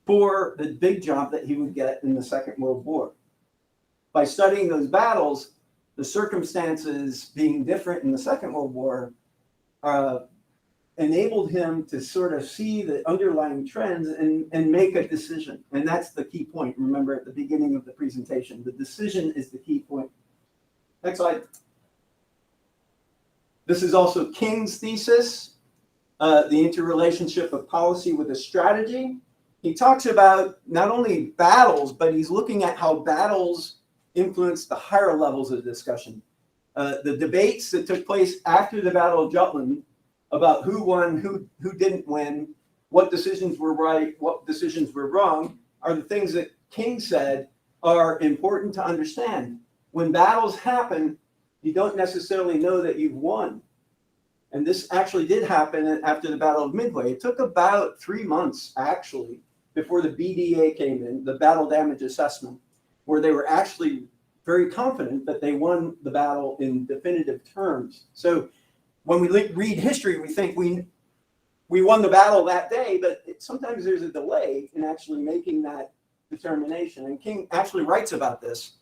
for the big job that he would get in the Second World War. By studying those battles, the circumstances being different in the Second World War enabled him to sort of see the underlying trends and make a decision. And that's the key point. Remember at the beginning of the presentation, the decision is the key point. Next slide. This is also King's thesis, the interrelationship of policy with a strategy. He talks about not only battles, but he's looking at how battles influence the higher levels of discussion. The debates that took place after the Battle of Jutland about who won, who didn't win, what decisions were right, what decisions were wrong, are the things that King said are important to understand. When battles happen, you don't necessarily know that you've won. And this actually did happen after the Battle of Midway. It took about 3 months, actually, before the BDA came in, the Battle Damage Assessment, where they were actually very confident that they won the battle in definitive terms. So when we read history, we think we won the battle that day, but sometimes there's a delay in actually making that determination. And King actually writes about this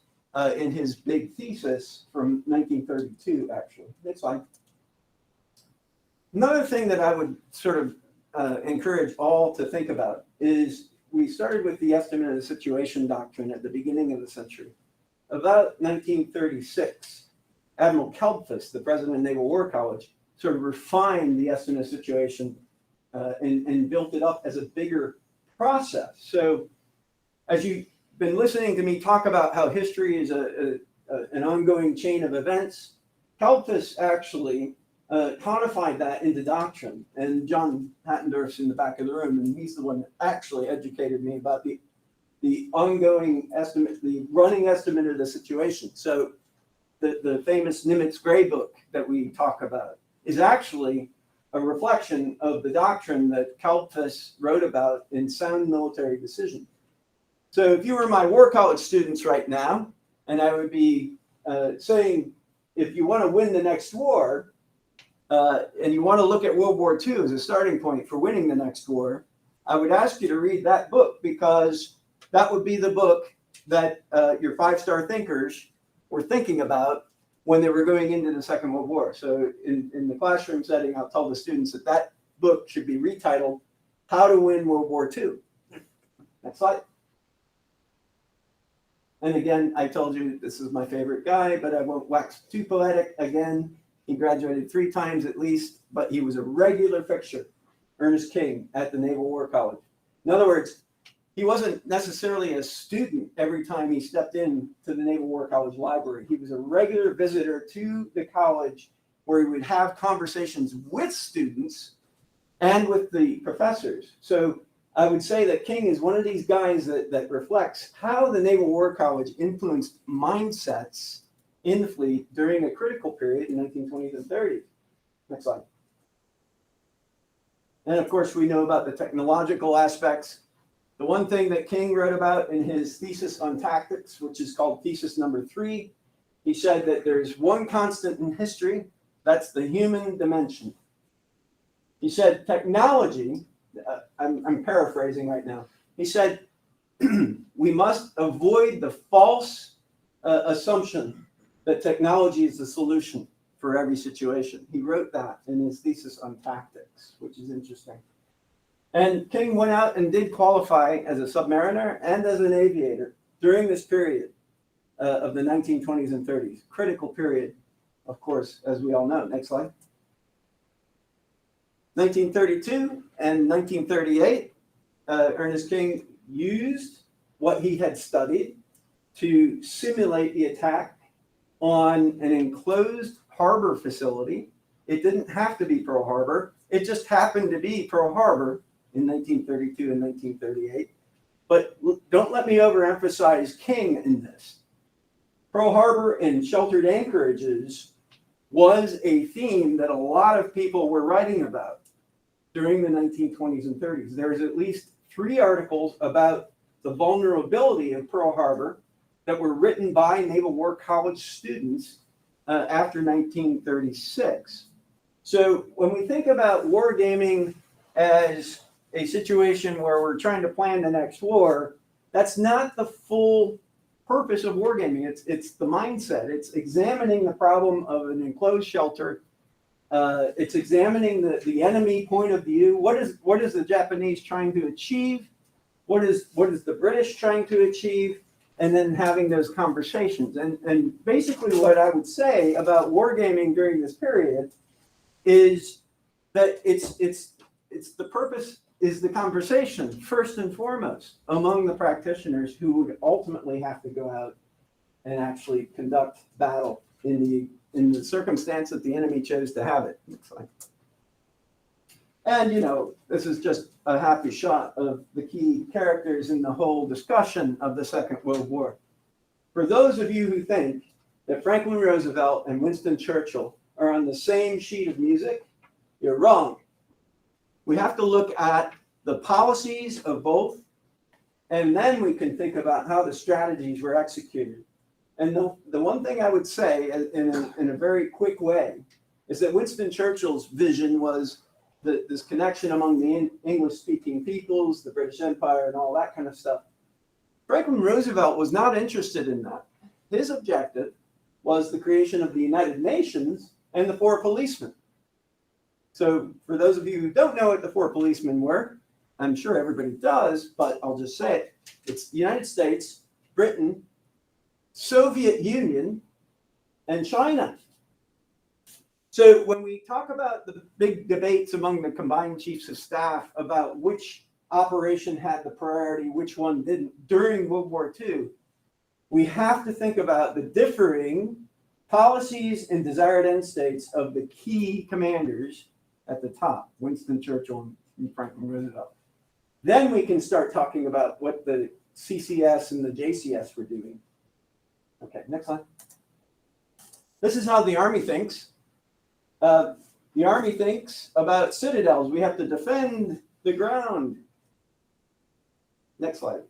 in his big thesis from 1932, actually. Next slide. Another thing that I would sort of encourage all to think about is we started with the estimate of the situation doctrine at the beginning of the century. About 1936, Admiral Kelpfus, the president of Naval War College, sort of refined the estimate of situation and built it up as a bigger process. So as you've been listening to me talk about how history is an ongoing chain of events, Kelpfus actually codified that into doctrine. And John Hattendorf's in the back of the room, and he's the one that actually educated me about the ongoing estimate, the running estimate of the situation. So the famous Nimitz Gray book that we talk about, is actually a reflection of the doctrine that Kaltfuss wrote about in Sound Military Decision. So if you were my War College students right now, and I would be saying, if you want to win the next war, and you want to look at World War II as a starting point for winning the next war, I would ask you to read that book, because that would be the book that your five-star thinkers were thinking about when they were going into the Second World War. So in the classroom setting, I'll tell the students that that book should be retitled How to Win World War II. Next slide. And again, I told you this is my favorite guy, but I won't wax too poetic. Again, he graduated 3 times at least, but he was a regular fixture, Ernest King, at the Naval War College. In other words, he wasn't necessarily a student every time he stepped in to the Naval War College library. He was a regular visitor to the college, where he would have conversations with students and with the professors. So I would say that King is one of these guys that reflects how the Naval War College influenced mindsets in the fleet during a critical period in the 1920s and 30s. Next slide. And of course, we know about the technological aspects. The one thing that King wrote about in his thesis on tactics, which is called thesis number 3, he said that there's one constant in history, that's the human dimension. He said technology, I'm paraphrasing right now, he said we must avoid the false assumption that technology is the solution for every situation. He wrote that in his thesis on tactics, which is interesting. And King went out and did qualify as a submariner and as an aviator during this period of the 1920s and 30s. Critical period, of course, as we all know. Next slide. 1932 and 1938, Ernest King used what he had studied to simulate the attack on an enclosed harbor facility. It didn't have to be Pearl Harbor. It just happened to be Pearl Harbor in 1932 and 1938. But don't let me overemphasize King in this. Pearl Harbor and sheltered anchorages was a theme that a lot of people were writing about during the 1920s and 30s. There's at least 3 articles about the vulnerability of Pearl Harbor that were written by Naval War College students after 1936. So when we think about wargaming as a situation where we're trying to plan the next war, that's not the full purpose of wargaming. It's the mindset. It's examining the problem of an enclosed shelter. It's examining the enemy point of view. What is the Japanese trying to achieve? What is the British trying to achieve? And then having those conversations. And basically what I would say about wargaming during this period is that it's the purpose is the conversation first and foremost among the practitioners who would ultimately have to go out and actually conduct battle in the circumstance that the enemy chose to have it. Next slide. And this is just a happy shot of the key characters in the whole discussion of the Second World War. For those of you who think that Franklin Roosevelt and Winston Churchill are on the same sheet of music, you're wrong. We have to look at the policies of both, and then we can think about how the strategies were executed. And the one thing I would say in a very quick way is that Winston Churchill's vision was this connection among the English-speaking peoples, the British Empire, and all that kind of stuff. Franklin Roosevelt was not interested in that. His objective was the creation of the United Nations and the 4 policemen. So for those of you who don't know what the 4 policemen were, I'm sure everybody does, but I'll just say it. It's the United States, Britain, Soviet Union, and China. So when we talk about the big debates among the combined chiefs of staff about which operation had the priority, which one didn't during World War II, we have to think about the differing policies and desired end states of the key commanders at the top, Winston Churchill and Franklin Roosevelt. Then we can start talking about what the CCS and the JCS were doing. Okay, next slide. This is how the Army thinks. The Army thinks about citadels. We have to defend the ground. Next slide.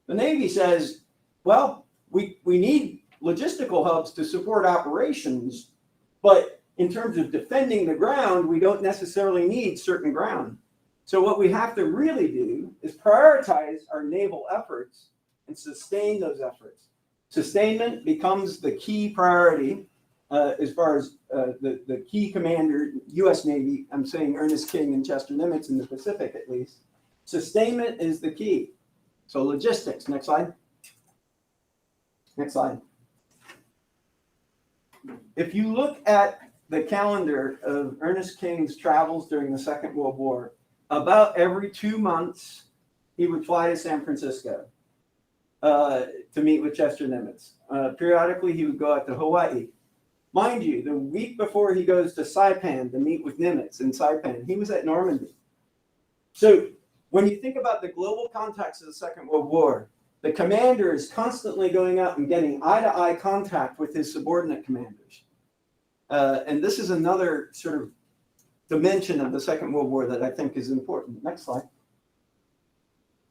The Navy says, well, we need logistical hubs to support operations, but in terms of defending the ground, we don't necessarily need certain ground. So what we have to really do is prioritize our naval efforts and sustain those efforts. Sustainment becomes the key priority as far as the key commander, U.S. Navy, I'm saying Ernest King and Chester Nimitz in the Pacific at least. Sustainment is the key. So logistics, next slide. Next slide. If you look at the calendar of Ernest King's travels during the Second World War, about every 2 months, he would fly to San Francisco to meet with Chester Nimitz. Periodically, he would go out to Hawaii. Mind you, the week before he goes to Saipan to meet with Nimitz in Saipan, he was at Normandy. So when you think about the global context of the Second World War, the commander is constantly going out and getting eye-to-eye contact with his subordinate commanders. And this is another sort of dimension of the Second World War that I think is important. Next slide.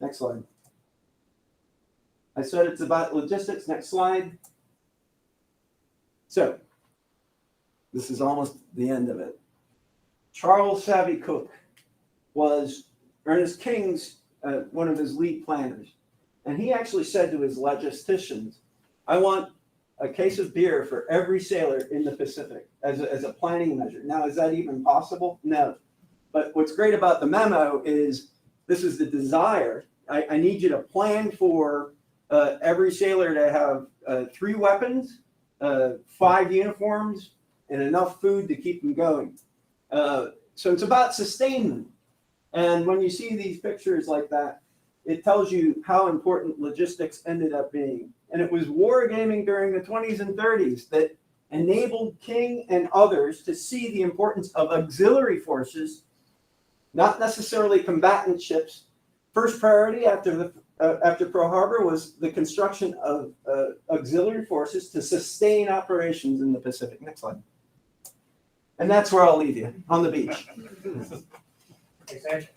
Next slide. I said it's about logistics. Next slide. So, this is almost the end of it. Charles Savvy Cook was Ernest King's, one of his lead planners. And he actually said to his logisticians, I want a case of beer for every sailor in the Pacific as a planning measure. Now, is that even possible? No. But what's great about the memo is this is the desire. I need you to plan for every sailor to have 3 weapons, 5 uniforms, and enough food to keep them going. So it's about sustainment. And when you see these pictures like that, it tells you how important logistics ended up being. And it was wargaming during the 20s and 30s that enabled King and others to see the importance of auxiliary forces, not necessarily combatant ships. First priority after Pearl Harbor was the construction of auxiliary forces to sustain operations in the Pacific. Next slide. And that's where I'll leave you, on the beach. Thanks, Ed.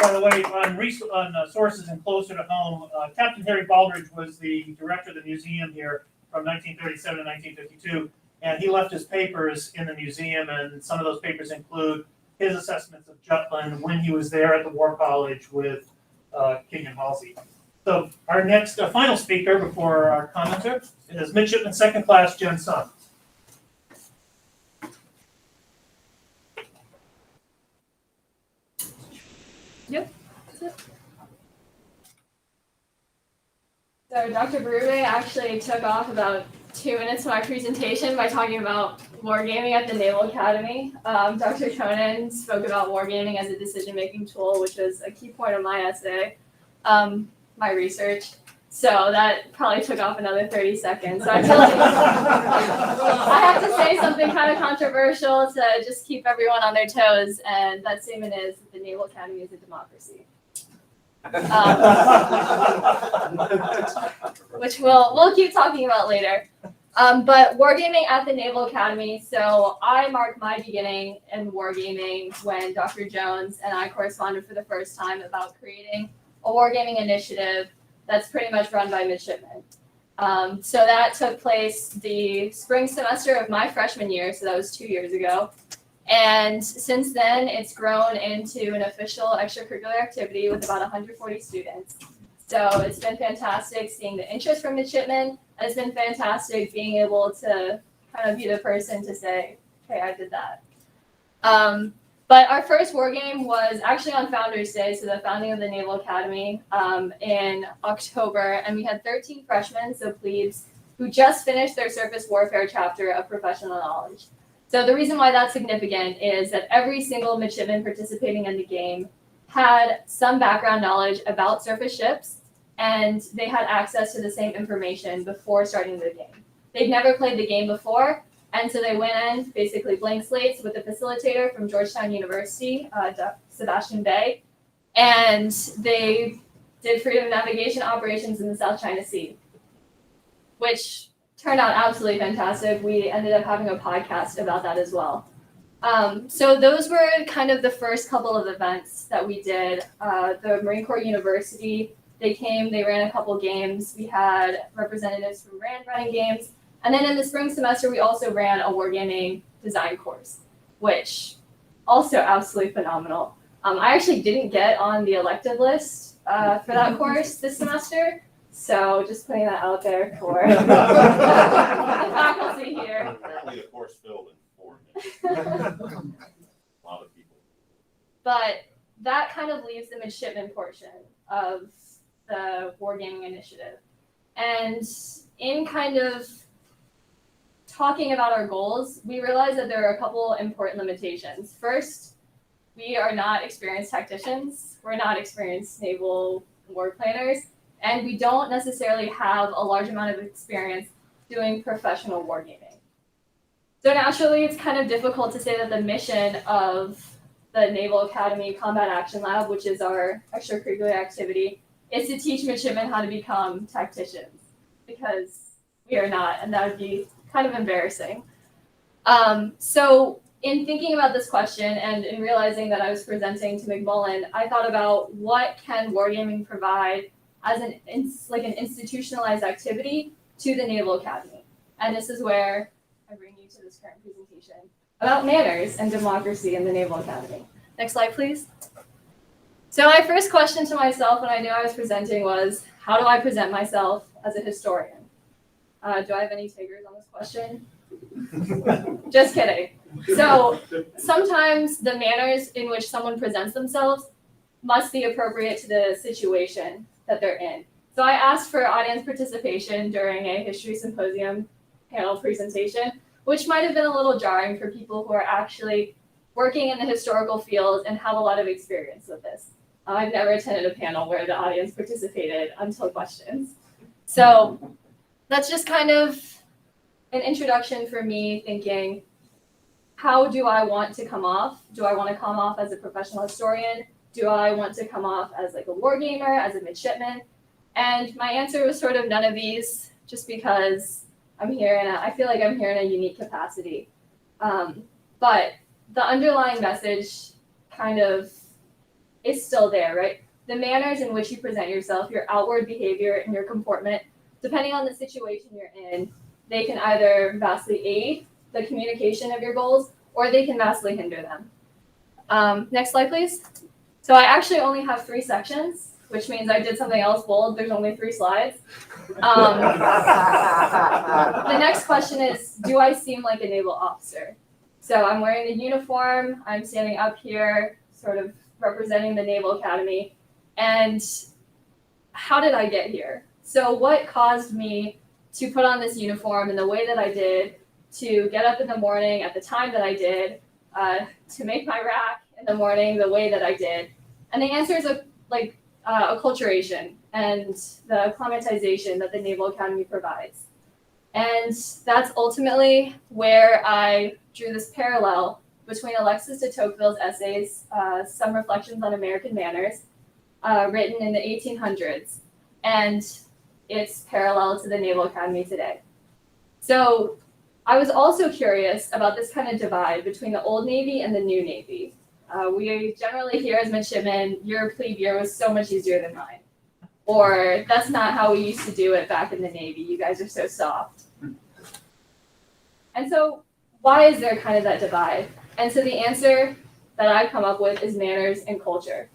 By the way, on sources and closer to home, Captain Harry Baldridge was the director of the museum here from 1937 to 1952, and he left his papers in the museum, and some of those papers include his assessments of Jutland when he was there at the War College with King and Halsey. So our next final speaker before our commenter is Midshipman Second Class Jen Sun. Yep. So Dr. Berube actually took off about 2 minutes of my presentation by talking about wargaming at the Naval Academy. Dr. Conan spoke about wargaming as a decision-making tool, which was a key point of my essay, my research. So that probably took off another 30 seconds. So I feel like I have to say something kind of controversial to just keep everyone on their toes, and that statement is that the Naval Academy is a democracy. Which we'll keep talking about later. But wargaming at the Naval Academy, so I marked my beginning in wargaming when Dr. Jones and I corresponded for the first time about creating a wargaming initiative that's pretty much run by midshipmen. So that took place the spring semester of my freshman year, so that was 2 years ago. And since then, it's grown into an official extracurricular activity with about 140 students. So it's been fantastic seeing the interest from midshipmen, and it's been fantastic being able to kind of be the person to say, hey, I did that. But our first war game was actually on Founders Day, so the founding of the Naval Academy in October, and we had 13 freshmen, so plebes, who just finished their surface warfare chapter of professional knowledge. So the reason why that's significant is that every single midshipman participating in the game had some background knowledge about surface ships, and they had access to the same information before starting the game. They'd never played the game before, and so they went in basically blank slates with the facilitator from Georgetown University, Sebastian Bay, and they did freedom navigation operations in the South China Sea, which turned out absolutely fantastic. We ended up having a podcast about that as well. So those were kind of the first couple of events that we did. The Marine Corps University, they came, they ran a couple games. We had representatives from RAND running games. And then in the spring semester, we also ran a wargaming design course, which also absolutely phenomenal. I actually didn't get on the elective list for that course this semester. So just putting that out there for the faculty here. Apparently the course filled in 4 minutes. A lot of people. But that kind of leaves the midshipman portion of the wargaming initiative. And in kind of talking about our goals, we realized that there are a couple important limitations. First, we are not experienced tacticians. We're not experienced naval war planners. And we don't necessarily have a large amount of experience doing professional wargaming. So naturally, it's kind of difficult to say that the mission of the Naval Academy Combat Action Lab, which is our extracurricular activity, is to teach midshipmen how to become tacticians, because we are not, and that would be kind of embarrassing. So in thinking about this question and in realizing that I was presenting to McMullen, I thought about what can wargaming provide as an institutionalized activity to the Naval Academy. And this is where I bring you to this current presentation about manners and democracy in the Naval Academy. Next slide, please. So my first question to myself when I knew I was presenting was, how do I present myself as a historian? Do I have any takers on this question? Just kidding. So sometimes the manners in which someone presents themselves must be appropriate to the situation that they're in. So I asked for audience participation during a history symposium panel presentation, which might have been a little jarring for people who are actually working in the historical field and have a lot of experience with this. I've never attended a panel where the audience participated until questions. So that's just kind of an introduction for me thinking, how do I want to come off? Do I want to come off as a professional historian? Do I want to come off as like a wargamer, as a midshipman? And my answer was sort of none of these, just because I'm here and I feel like I'm here in a unique capacity. But the underlying message kind of is still there, right? The manners in which you present yourself, your outward behavior and your comportment, depending on the situation you're in, they can either vastly aid the communication of your goals or they can vastly hinder them. Next slide, please. So I actually only have 3 sections, which means I did something else bold. There's only 3 slides. The next question is, do I seem like a naval officer? So I'm wearing the uniform. I'm standing up here, sort of representing the Naval Academy. And how did I get here? So what caused me to put on this uniform in the way that I did, to get up in the morning at the time that I did, to make my rack in the morning the way that I did? And the answer is acculturation and the acclimatization that the Naval Academy provides. And that's ultimately where I drew this parallel between Alexis de Tocqueville's essays, Some Reflections on American Manners, written in the 1800s, and its parallel to the Naval Academy today. So I was also curious about this kind of divide between the old Navy and the new Navy. We generally hear as midshipmen, your plebe year was so much easier than mine. Or that's not how we used to do it back in the Navy. You guys are so soft. And so why is there kind of that divide? And so the answer that I've come up with is manners and culture.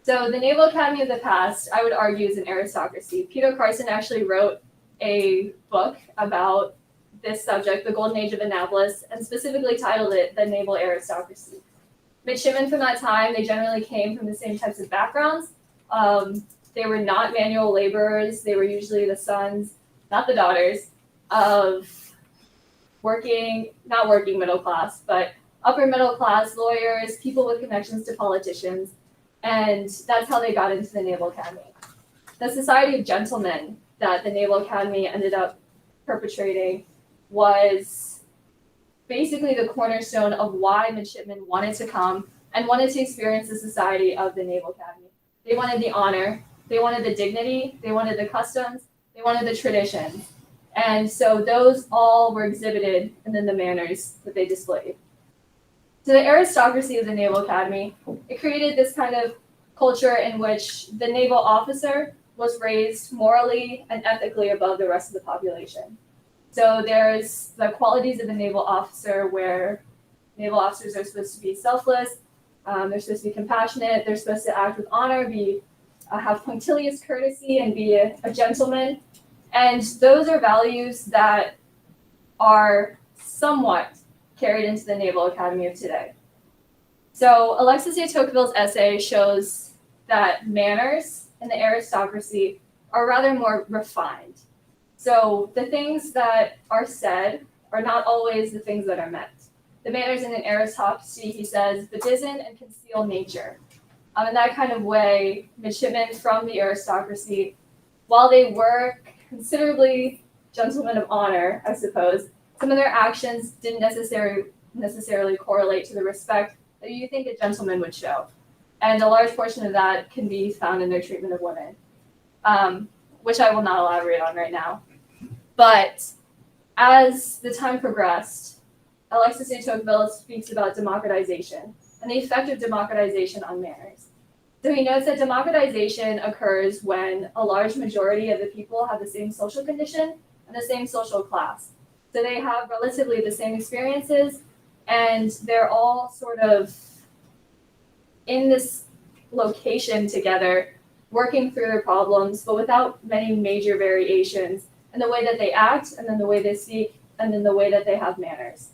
So the Naval Academy of the past, I would argue, is an aristocracy. Peter Carson actually wrote a book about this subject, The Golden Age of Annapolis, and specifically titled it The Naval Aristocracy. Midshipmen from that time, they generally came from the same types of backgrounds. They were not manual laborers. They were usually the sons, not the daughters, of not working middle class, but upper middle class lawyers, people with connections to politicians. And that's how they got into the Naval Academy. The Society of Gentlemen that the Naval Academy ended up perpetrating was basically the cornerstone of why midshipmen wanted to come and wanted to experience the society of the Naval Academy. They wanted the honor, They wanted the dignity, they wanted the customs, they wanted the traditions. And so those all were exhibited and then the manners that they displayed. So the aristocracy of the Naval Academy, it created this kind of culture in which the naval officer was raised morally and ethically above the rest of the population. So there's the qualities of the naval officer where naval officers are supposed to be selfless, they're supposed to be compassionate, they're supposed to act with honor, have punctilious courtesy, and be a gentleman. And those are values that are somewhat carried into the Naval Academy of today. So Alexis de Tocqueville's essay shows that manners in the aristocracy are rather more refined. So the things that are said are not always the things that are meant. The manners in an aristocracy, he says, bedizen and conceal nature. In that kind of way, midshipmen from the aristocracy, while they were considerably gentlemen of honor, I suppose, some of their actions didn't necessarily correlate to the respect that you think a gentleman would show. And a large portion of that can be found in their treatment of women, which I will not elaborate on right now. But as the time progressed, Alexis de Tocqueville speaks about democratization and the effect of democratization on manners. So he notes that democratization occurs when a large majority of the people have the same social condition and the same social class. So they have relatively the same experiences, and they're all sort of in this location together, working through their problems, but without many major variations in the way that they act, and then the way they speak, and then the way that they have manners.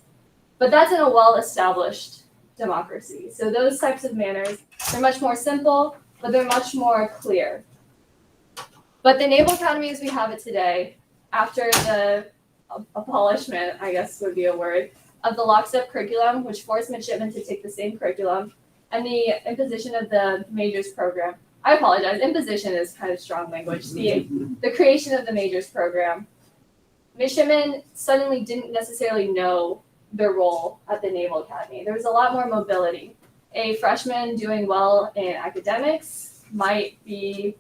But that's in a well-established democracy. So those types of manners, they're much more simple, but they're much more clear. But the Naval Academy as we have it today, after the abolishment, I guess would be a word, of the lockstep curriculum, which forced midshipmen to take the same curriculum, and the imposition of the majors program. I apologize, imposition is kind of strong language. The creation of the majors program. Midshipmen suddenly didn't necessarily know their role at the Naval Academy. There was a lot more mobility. A freshman doing well in academics might be,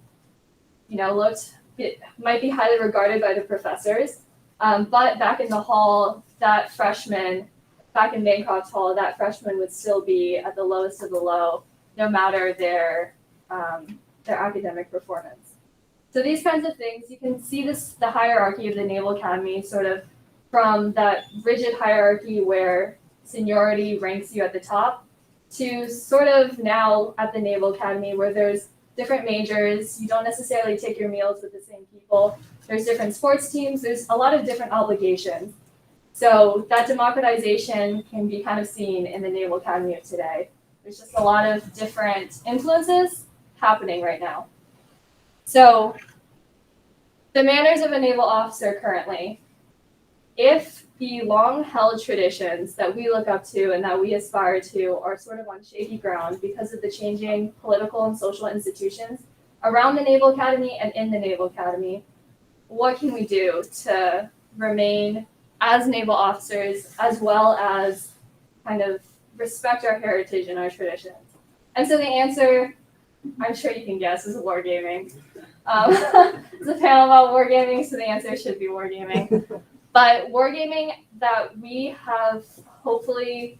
might be highly regarded by the professors, but back in the hall, that freshman, back in Bancroft Hall, that freshman would still be at the lowest of the low, no matter their academic performance. So these kinds of things, you can see the hierarchy of the Naval Academy sort of from that rigid hierarchy where seniority ranks you at the top to sort of now at the Naval Academy where there's different majors, you don't necessarily take your meals with the same people, there's different sports teams, there's a lot of different obligations. So that democratization can be kind of seen in the Naval Academy of today. There's just a lot of different influences happening right now. So the manners of a naval officer currently, if the long-held traditions that we look up to and that we aspire to are sort of on shaky ground because of the changing political and social institutions around the Naval Academy and in the Naval Academy, what can we do to remain as naval officers as well as kind of respect our heritage and our traditions? And so the answer, I'm sure you can guess, is wargaming. It's a panel about wargaming, so the answer should be wargaming. But wargaming that we are hoping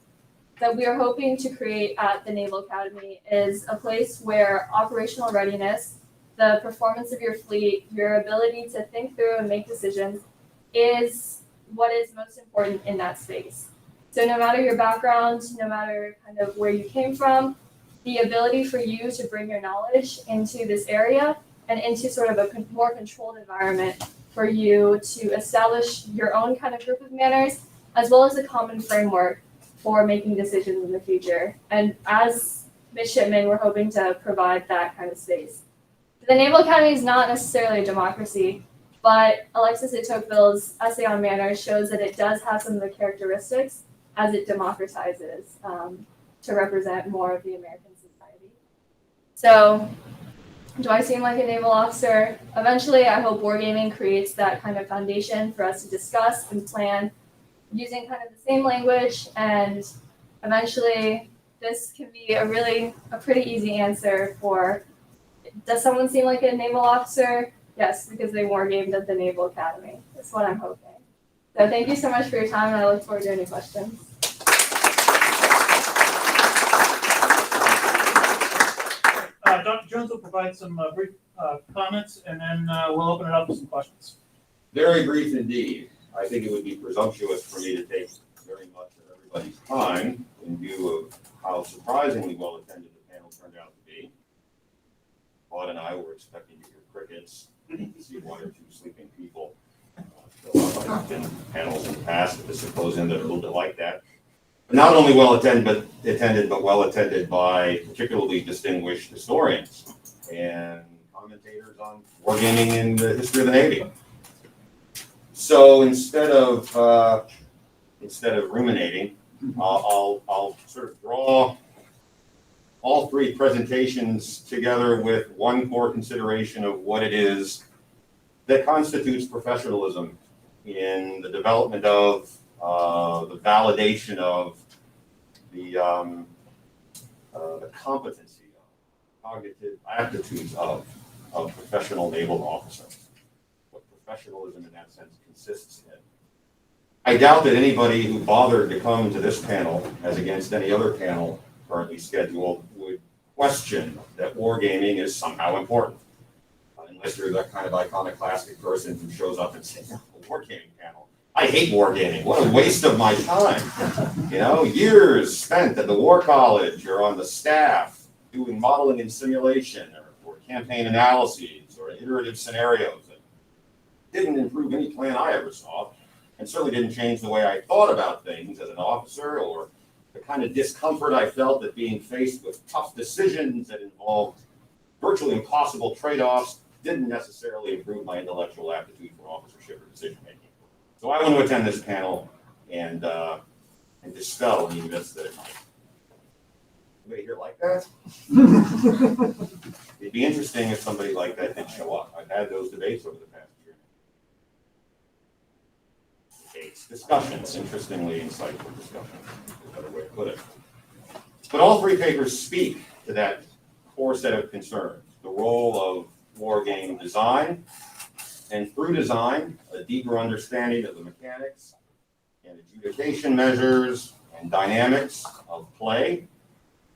to create at the Naval Academy is a place where operational readiness, the performance of your fleet, your ability to think through and make decisions is what is most important in that space. So no matter your background, no matter kind of where you came from, the ability for you to bring your knowledge into this area and into sort of a more controlled environment for you to establish your own kind of group of manners, as well as a common framework for making decisions in the future. And as midshipmen, we're hoping to provide that kind of space. The Naval Academy is not necessarily a democracy, but Alexis de Tocqueville's essay on manners shows that it does have some of the characteristics as it democratizes to represent more of the American society. So, do I seem like a naval officer? Eventually, I hope wargaming creates that kind of foundation for us to discuss and plan using kind of the same language, and eventually this can be a pretty easy answer for does someone seem like a naval officer? Yes, because they wargamed at the Naval Academy. That's what I'm hoping. So thank you so much for your time, and I look forward to any questions. Dr. Jones will provide some brief comments, and then we'll open it up to some questions. Very brief indeed. I think it would be presumptuous for me to take very much of everybody's time in view of how surprisingly well attended the panel turned out to be. Claude and I were expecting to hear crickets, to see one or two sleeping people. So I've been panels in the past at the symposium that are a little bit like that. But not only well attended, but well attended by particularly distinguished historians and commentators on wargaming in the history of the Navy. So instead of ruminating, I'll sort of draw all three presentations together with one core consideration of what it is that constitutes professionalism in the development of the validation of the competency of cognitive aptitudes of professional naval officers. What professionalism in that sense consists in. I doubt that anybody who bothered to come to this panel, as against any other panel currently scheduled, would question that wargaming is somehow important. Unless you're that kind of iconoclastic person who shows up and says, a wargaming panel. I hate wargaming. What a waste of my time. You know, years spent at the War College or on the staff doing modeling and simulation or campaign analyses or iterative scenarios that didn't improve any plan I ever saw, and certainly didn't change the way I thought about things as an officer or the kind of discomfort I felt at being faced with tough decisions that involved virtually impossible trade-offs didn't necessarily improve my intellectual aptitude for officership or decision-making. So I want to attend this panel and dispel any myths that it might. Anybody here like that? It'd be interesting if somebody like that did show up. I've had those debates over the past year. Debates, discussions, interestingly insightful discussions, is a better way to put it. But all three papers speak to that core set of concerns, the role of war game design, and through design, a deeper understanding of the mechanics and adjudication measures and dynamics of play,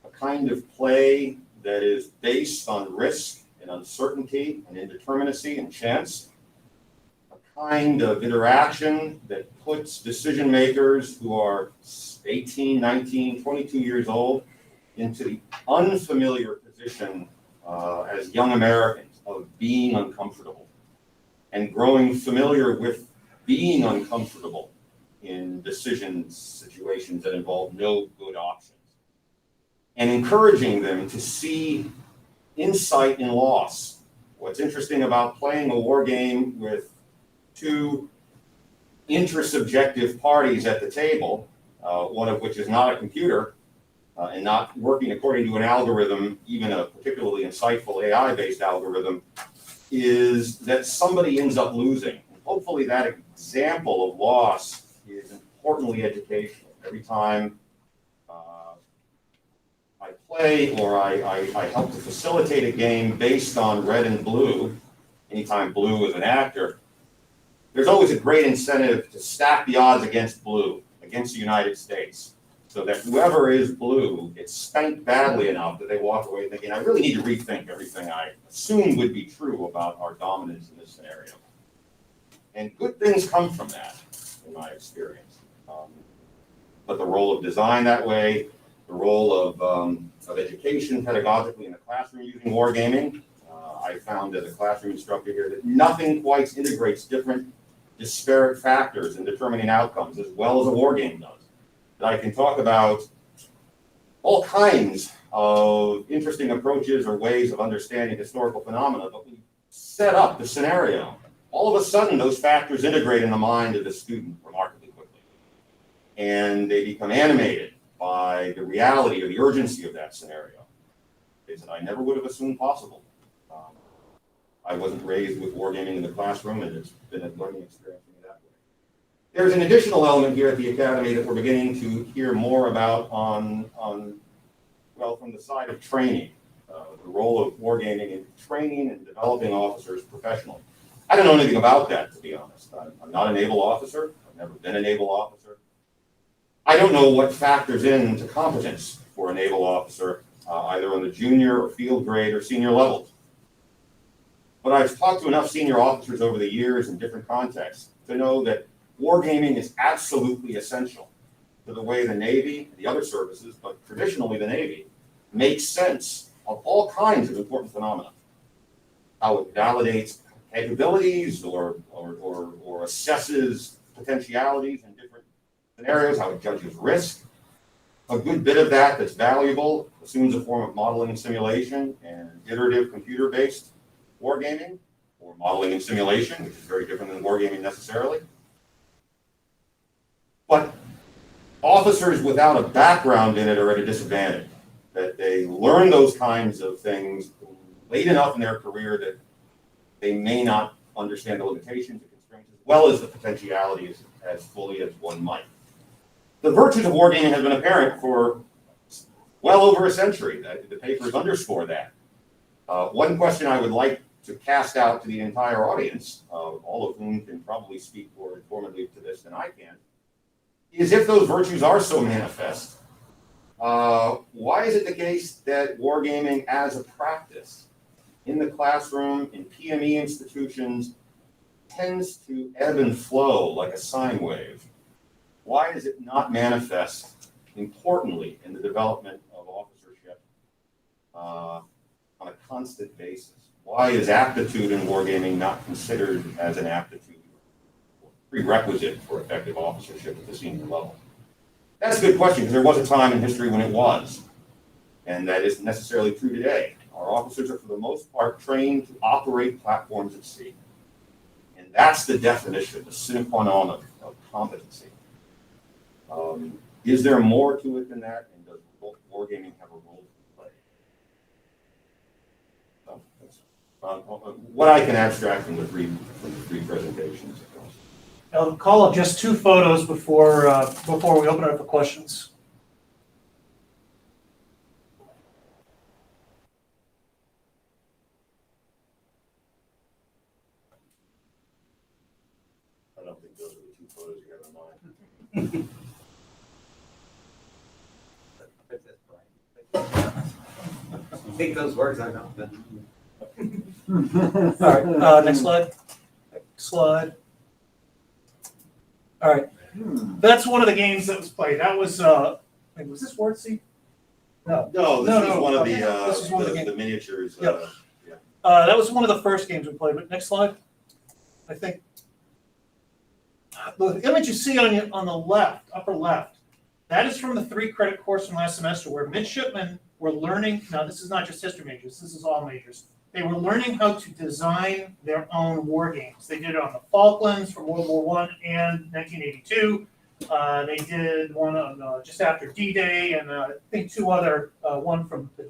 a kind of play that is based on risk and uncertainty and indeterminacy and chance, a kind of interaction that puts decision makers who are 18, 19, 22 years old into the unfamiliar position as young Americans of being uncomfortable and growing familiar with being uncomfortable in situations that involve no good options, and encouraging them to see insight in loss. What's interesting about playing a war game with two intersubjective parties at the table, one of which is not a computer and not working according to an algorithm, even a particularly insightful AI-based algorithm, is that somebody ends up losing. Hopefully that example of loss is importantly educational. Every time I play or I help to facilitate a game based on red and blue, anytime blue is an actor, there's always a great incentive to stack the odds against blue, against the United States, so that whoever is blue gets spanked badly enough that they walk away thinking, I really need to rethink everything I assumed would be true about our dominance in this scenario. And good things come from that, in my experience. But the role of design that way, the role of education pedagogically in the classroom using wargaming, I found as a classroom instructor here that nothing quite integrates different disparate factors in determining outcomes as well as a wargame does. That I can talk about all kinds of interesting approaches or ways of understanding historical phenomena, but we set up the scenario. All of a sudden, those factors integrate in the mind of the student remarkably quickly. And they become animated by the reality or the urgency of that scenario. Things that I never would have assumed possible. I wasn't raised with wargaming in the classroom, and it's been a learning experience for me that way. There's an additional element here at the Academy that we're beginning to hear more about from the side of training. the role of wargaming in training and developing officers professionally. I don't know anything about that, to be honest. I'm not a naval officer. I've never been a naval officer. I don't know what factors into competence for a naval officer, either on the junior or field grade or senior levels. But I've talked to enough senior officers over the years in different contexts to know that wargaming is absolutely essential to the way the Navy, the other services, but traditionally the Navy, makes sense of all kinds of important phenomena. How it validates capabilities or assesses potentialities in different scenarios, how it judges risk. A good bit of that that's valuable assumes a form of modeling and simulation and iterative computer-based wargaming, or modeling and simulation, which is very different than wargaming necessarily. But officers without a background in it are at a disadvantage, that they learn those kinds of things late enough in their career that they may not understand the limitations and constraints as well as the potentialities as fully as one might. The virtues of wargaming have been apparent for well over a century. The papers underscore that. One question I would like to cast out to the entire audience, all of whom can probably speak more informatively to this than I can, is if those virtues are so manifest, why is it the case that wargaming as a practice in the classroom, in PME institutions, tends to ebb and flow like a sine wave? Why is it not manifest importantly in the development of officership on a constant basis? Why is aptitude in wargaming not considered as an aptitude prerequisite for effective officership at the senior level? That's a good question, because there was a time in history when it was, and that isn't necessarily true today. Our officers are, for the most part, trained to operate platforms at sea, and that's the definition, the sine qua non of competency. Is there more to it than that, and does wargaming have a role to play? So that's what I can abstract from the three presentations. I'll call up just two photos before we open it up for questions. I don't think those are the two photos you have in mind. You think those words I know. All right, next slide. Next slide. All right, that's one of the games that was played. That was, wait, was this Wordsea? No. No, this is one of the this is one of the the miniatures. Yep. That was one of the first games we played. But next slide. I think the image you see on the left, upper left, that is from the 3-credit course from last semester, where midshipmen were learning. Now, this is not just history majors. This is all majors. They were learning how to design their own war games. They did it on the Falklands from World War I and 1982. They did one on just after D-Day, and I think two other, one from the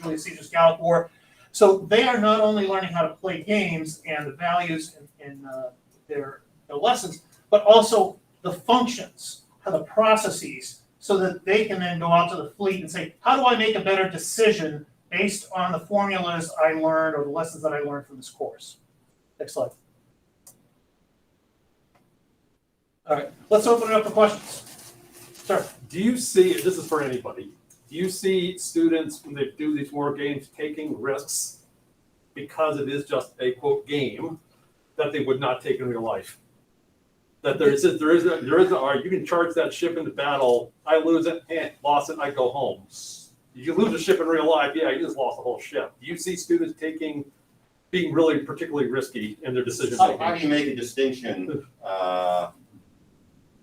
Julius Caesar's Gallic War. So they are not only learning how to play games and the values in their lessons, but also the functions, how the processes, so that they can then go out to the fleet and say, how do I make a better decision based on the formulas I learned or the lessons that I learned from this course? Next slide. All right, let's open it up for questions. Sir. Do you see, this is for anybody, do you see students when they do these war games taking risks because it is just a quote game that they would not take in real life? That there is you can charge that ship into battle, I lose it, lost it, I go home. You lose a ship in real life, yeah, you just lost the whole ship. Do you see students being really particularly risky in their decision making? How do you make a distinction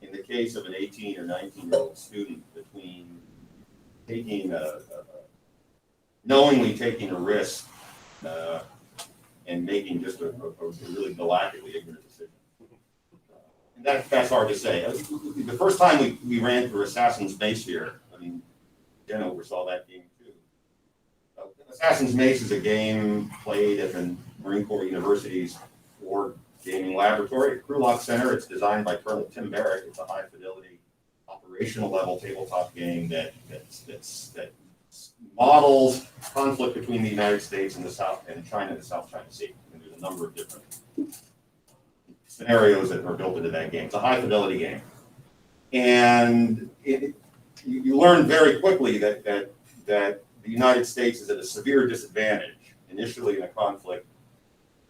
in the case of an 18 or 19-year-old student between taking knowingly taking a risk and making just a really galactically ignorant decision? And that's hard to say. The first time we ran through Assassin's Mace here, I mean, Jen oversaw that game too. Assassin's Mace is a game played at the Marine Corps University's War Gaming Laboratory at Krulak Center. It's designed by Colonel Tim Barrett. It's a high-fidelity, operational level tabletop game that models conflict between the United States and the South and China, the South China Sea. And there's a number of different scenarios that are built into that game. It's a high fidelity game. And you learn very quickly that the United States is at a severe disadvantage initially in a conflict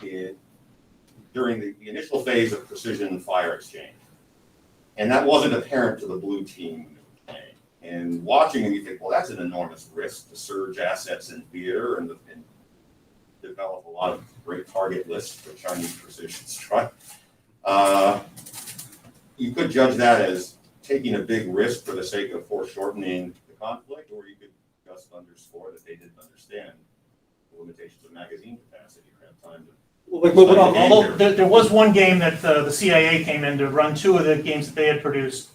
during the initial phase of precision fire exchange. And that wasn't apparent to the blue team. And watching them, you think, well, that's an enormous risk to surge assets in theater and develop a lot of great target lists for Chinese precision strike. You could judge that as taking a big risk for the sake of foreshortening the conflict, or you could just underscore that they didn't understand the limitations of magazine capacity or have time to. Although there was one game that the CIA came in to run 2 of the games that they had produced,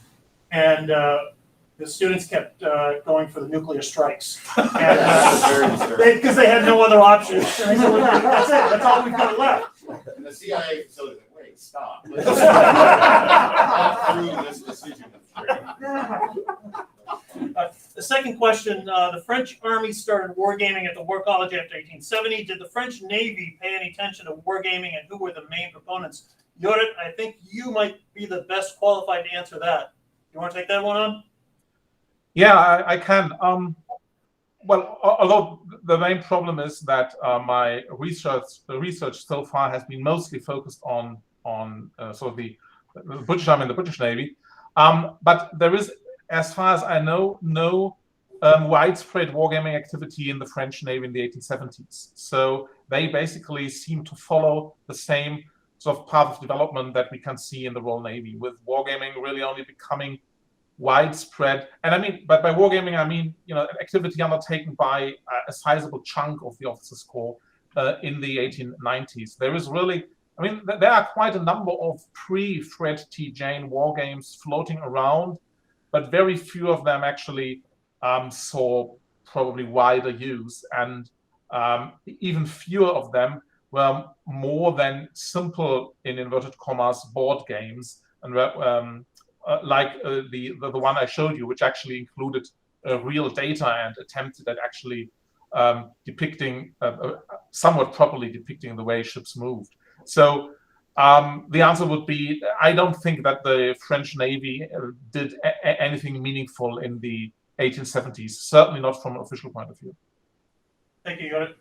and the students kept going for the nuclear strikes. Because they had no other options. And they said, well, that's it, that's all we've got left. And the CIA facility was like, wait, stop. Let's walk through this decision of trade. The second question, the French Army started wargaming at the War College after 1870. Did the French Navy pay any attention to wargaming, and who were the main proponents? Jorrit, I think you might be the best qualified to answer that. You want to take that one on? Yeah, I can. Well, although the main problem is that my research so far has been mostly focused on sort of the British Army and the British Navy, but there is, as far as I know, no widespread wargaming activity in the French Navy in the 1870s. So they basically seem to follow the same sort of path of development that we can see in the Royal Navy, with wargaming really only becoming widespread. And I mean, but by wargaming, I mean, you know, an activity undertaken by a sizable chunk of the officers' corps in the 1890s. There is really, I mean, there are quite a number of pre-Fred T. Jane war games floating around, but very few of them actually saw probably wider use, and even fewer of them were more than simple, in inverted commas, board games, and like the one I showed you, which actually included real data and attempted at actually depicting, somewhat properly depicting the way ships moved. So the answer would be, I don't think that the French Navy did anything meaningful in the 1870s, certainly not from an official point of view. Thank you, Jorrit.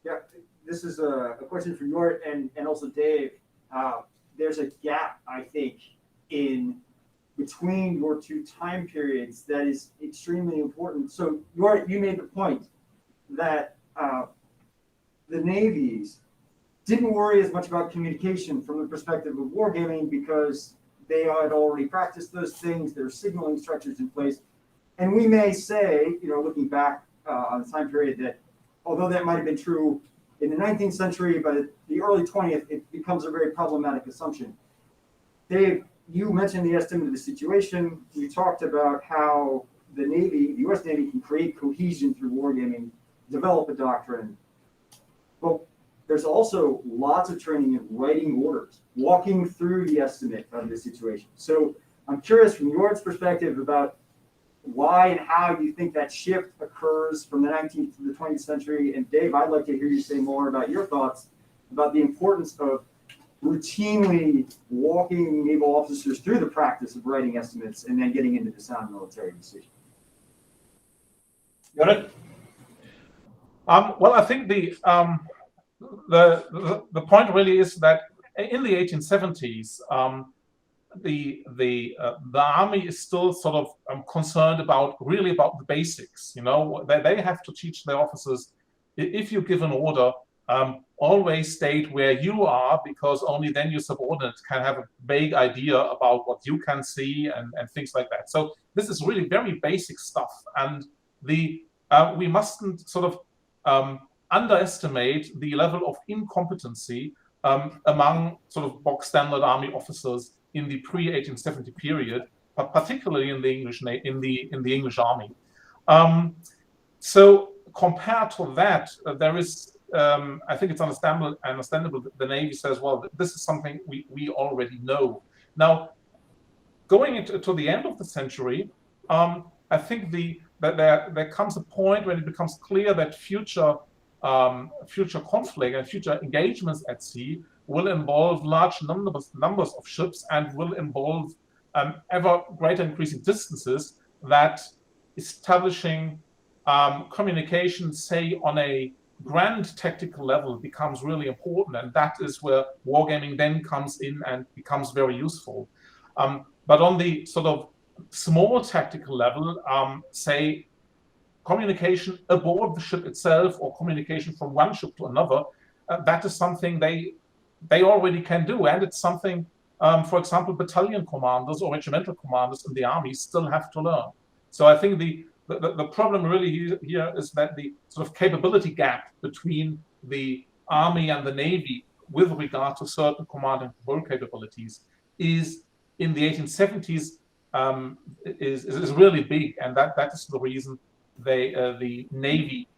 Yeah, this is a question for Jorrit and also Dave. There's a gap, I think, in between your 2 time periods that is extremely important. So Jorrit, you made the point that the navies didn't worry as much about communication from the perspective of wargaming because they had already practiced those things. There are signaling structures in place. And we may say, you know, looking back on the time period, that although that might have been true in the 19th century, but the early 20th, it becomes a very problematic assumption. Dave, you mentioned the estimate of the situation. You talked about how the Navy, the U.S. Navy, can create cohesion through wargaming, develop a doctrine. But there's also lots of training in writing orders, walking through the estimate of the situation. So I'm curious from Jorrit's perspective about why and how you think that shift occurs from the 19th to the 20th century. And Dave, I'd like to hear you say more about your thoughts about the importance of routinely walking naval officers through the practice of writing estimates and then getting into the sound military decision. Jorrit? Well, I think the point really is that in the 1870s, the army is still sort of concerned about the basics. You know, they have to teach their officers, if you give an order, always state where you are, because only then your subordinates can have a vague idea about what you can see and things like that. So this is really very basic stuff, and we mustn't sort of underestimate the level of incompetency among sort of bog standard army officers in the pre-1870 period, but particularly in the English army. So compared to that, there is, I think it's understandable that the Navy says, well, this is something we already know. Now, going into the end of the century, I think the that there comes a point when it becomes clear that future conflict and future engagements at sea will involve large numbers of ships and will involve ever greater increasing distances, that establishing communication, say, on a grand tactical level becomes really important, and that is where wargaming then comes in and becomes very useful. But on the sort of small tactical level, say, communication aboard the ship itself or communication from one ship to another, that is something they already can do, and it's something, for example, battalion commanders or regimental commanders in the army still have to learn. So I think the problem really here is that the sort of capability gap between the army and the navy with regard to certain command and control capabilities is in the 1870s is really big, and that is the reason the navy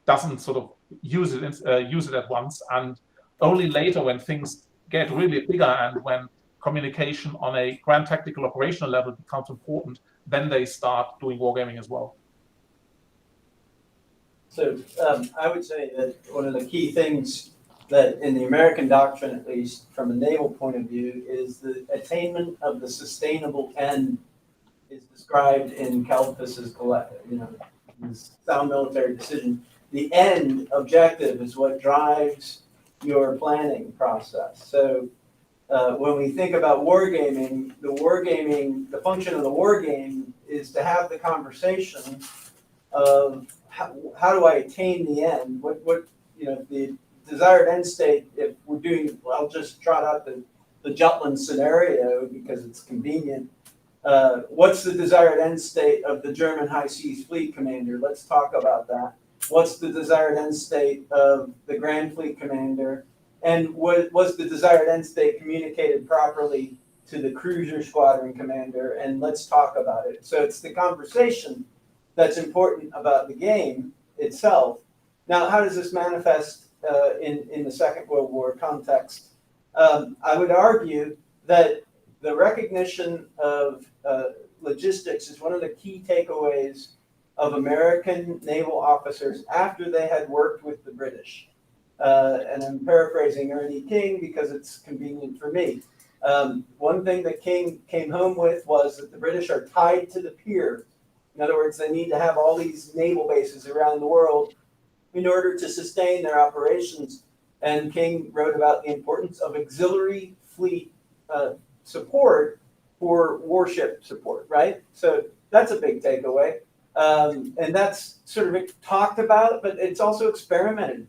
doesn't sort of use it at once, and only later, when things get really bigger and when communication on a grand tactical operational level becomes important, then they start doing wargaming as well. So I would say that one of the key things that in the American doctrine, at least from a naval point of view, is the attainment of the sustainable end is described in Kalpas's, his sound military decision. The end objective is what drives your planning process. So when we think about wargaming, the function of the war game is to have the conversation of how do I attain the end? What the desired end state, if we're doing, I'll just trot out the Jutland scenario because it's convenient. What's the desired end state of the German High Seas Fleet Commander? Let's talk about that. What's the desired end state of the Grand Fleet Commander? And was the desired end state communicated properly to the Cruiser Squadron Commander? And let's talk about it. So it's the conversation that's important about the game itself. Now, how does this manifest in the Second World War context? I would argue that the recognition of logistics is one of the key takeaways of American naval officers after they had worked with the British. And I'm paraphrasing Ernie King because it's convenient for me. One thing that King came home with was that the British are tied to the pier. In other words, they need to have all these naval bases around the world in order to sustain their operations. And King wrote about the importance of auxiliary fleet support for warship support, right? So that's a big takeaway. And that's sort of talked about, but it's also experimented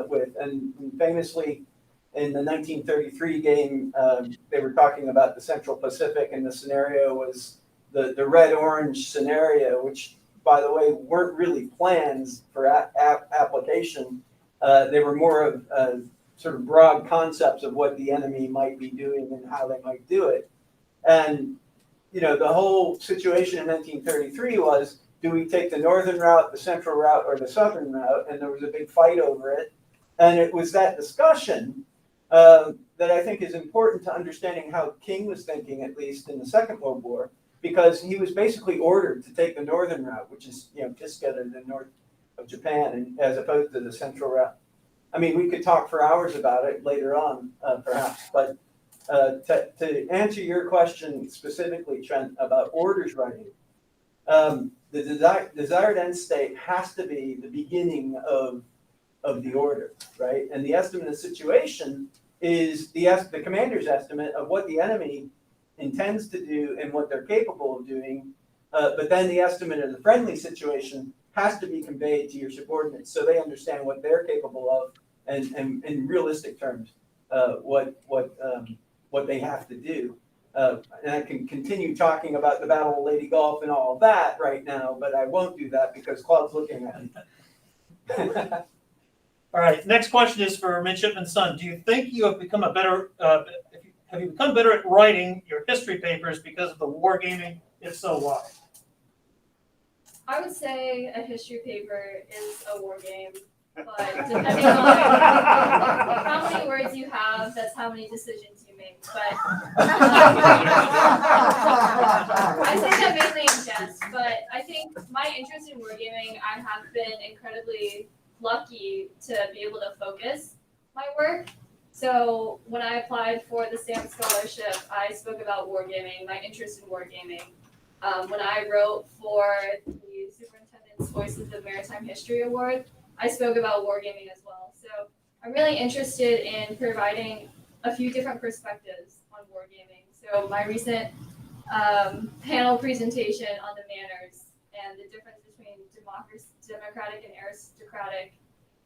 with. And famously, in the 1933 game, they were talking about the Central Pacific, and the scenario was the red-orange scenario, which, by the way, weren't really plans for application. They were more of sort of broad concepts of what the enemy might be doing and how they might do it. And, the whole situation in 1933 was, do we take the northern route, the central route, or the southern route? And there was a big fight over it. And it was that discussion that I think is important to understanding how King was thinking, at least in the Second World War, because he was basically ordered to take the northern route, which is, Kiska to the north of Japan, and as opposed to the central route. I mean, we could talk for hours about it later on, perhaps, but to answer your question specifically, Trent, about orders writing, the desired end state has to be the beginning of the order, right? And the estimate of the situation is the commander's estimate of what the enemy intends to do and what they're capable of doing, but then the estimate of the friendly situation has to be conveyed to your subordinates so they understand what they're capable of and in realistic terms what they have to do. And I can continue talking about the Battle of Lady Gulf and all of that right now, but I won't do that because Claude's looking at me. All right, next question is for Midshipman Son. Do you think you have become have you become better at writing your history papers because of the wargaming? If so, why? I would say a history paper is a war game, but depending on how many words you have, that's how many decisions you make. But I say that mainly in jest, but I think think my interest in wargaming, I have been incredibly lucky to be able to focus my work. So when I applied for the STAMP scholarship, I spoke about wargaming, my interest in wargaming. When I wrote for the Superintendent's Voices of Maritime History Award, I spoke about wargaming as well. So I'm really interested in providing a few different perspectives on wargaming. So my recent panel presentation on the manners and the difference between democratic and aristocratic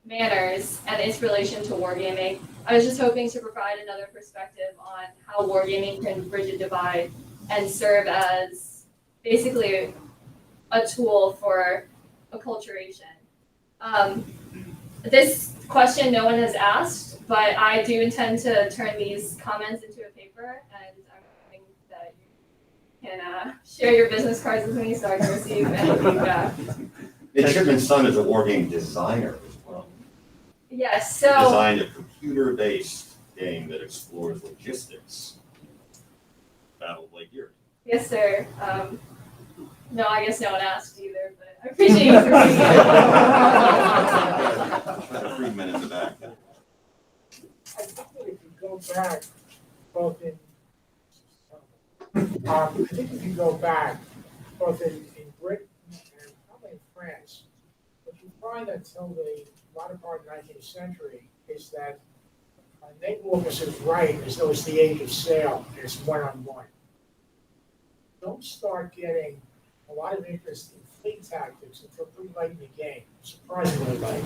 manners and its relation to wargaming. I was just hoping to provide another perspective on how wargaming can bridge a divide and serve as basically a tool for acculturation. This question no one has asked, but I do intend to turn these comments into a paper, and I'm hoping that you can share your business cards with me so I can receive any feedback. Midshipmen's son is a wargame designer as well. Yes, He so designed a computer-based game that explores logistics. Battle of Lake Erie. yes, sir. No, I guess no one asked either, but I appreciate you for reading Try to 3 minutes back. I think that if you go back, both in, I think if you go back, both in Britain and probably in France, what you find until the latter part of the 19th century is that naval officers write as though it's the age of sail, and it's one-on-one. Don't start getting a lot of interest in fleet tactics until pretty late in the game, surprisingly late.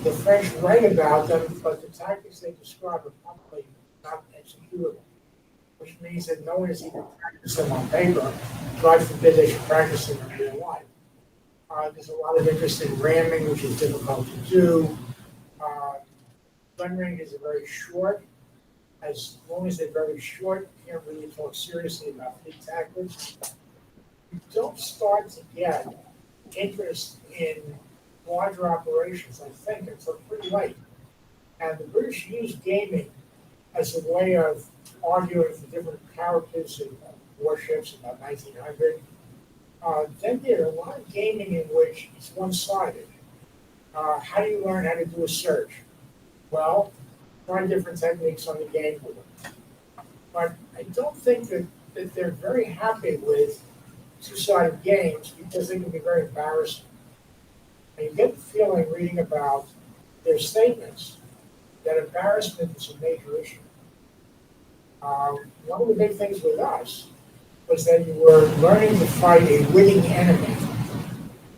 The French write about them, but the tactics they describe are probably not executable, which means that no one has even practiced them on paper. God forbid they should practice them in real life. There's a lot of interest in ramming, which is difficult to do. Gun ranges are very short. As long as they're very short, you can't really talk seriously about fleet tactics. You don't start to get interest in larger operations, I think, until pretty late. And the British used gaming as a way of arguing for different characters in warships about 1900. Then there are a lot of gaming in which it's one-sided. How do you learn how to do a search? Well, try different techniques on the game board. But I don't think that they're very happy with two-sided games because they can be very embarrassing. And you get the feeling reading about their statements that embarrassment is a major issue. One of the big things with us was that you were learning to fight a winning enemy.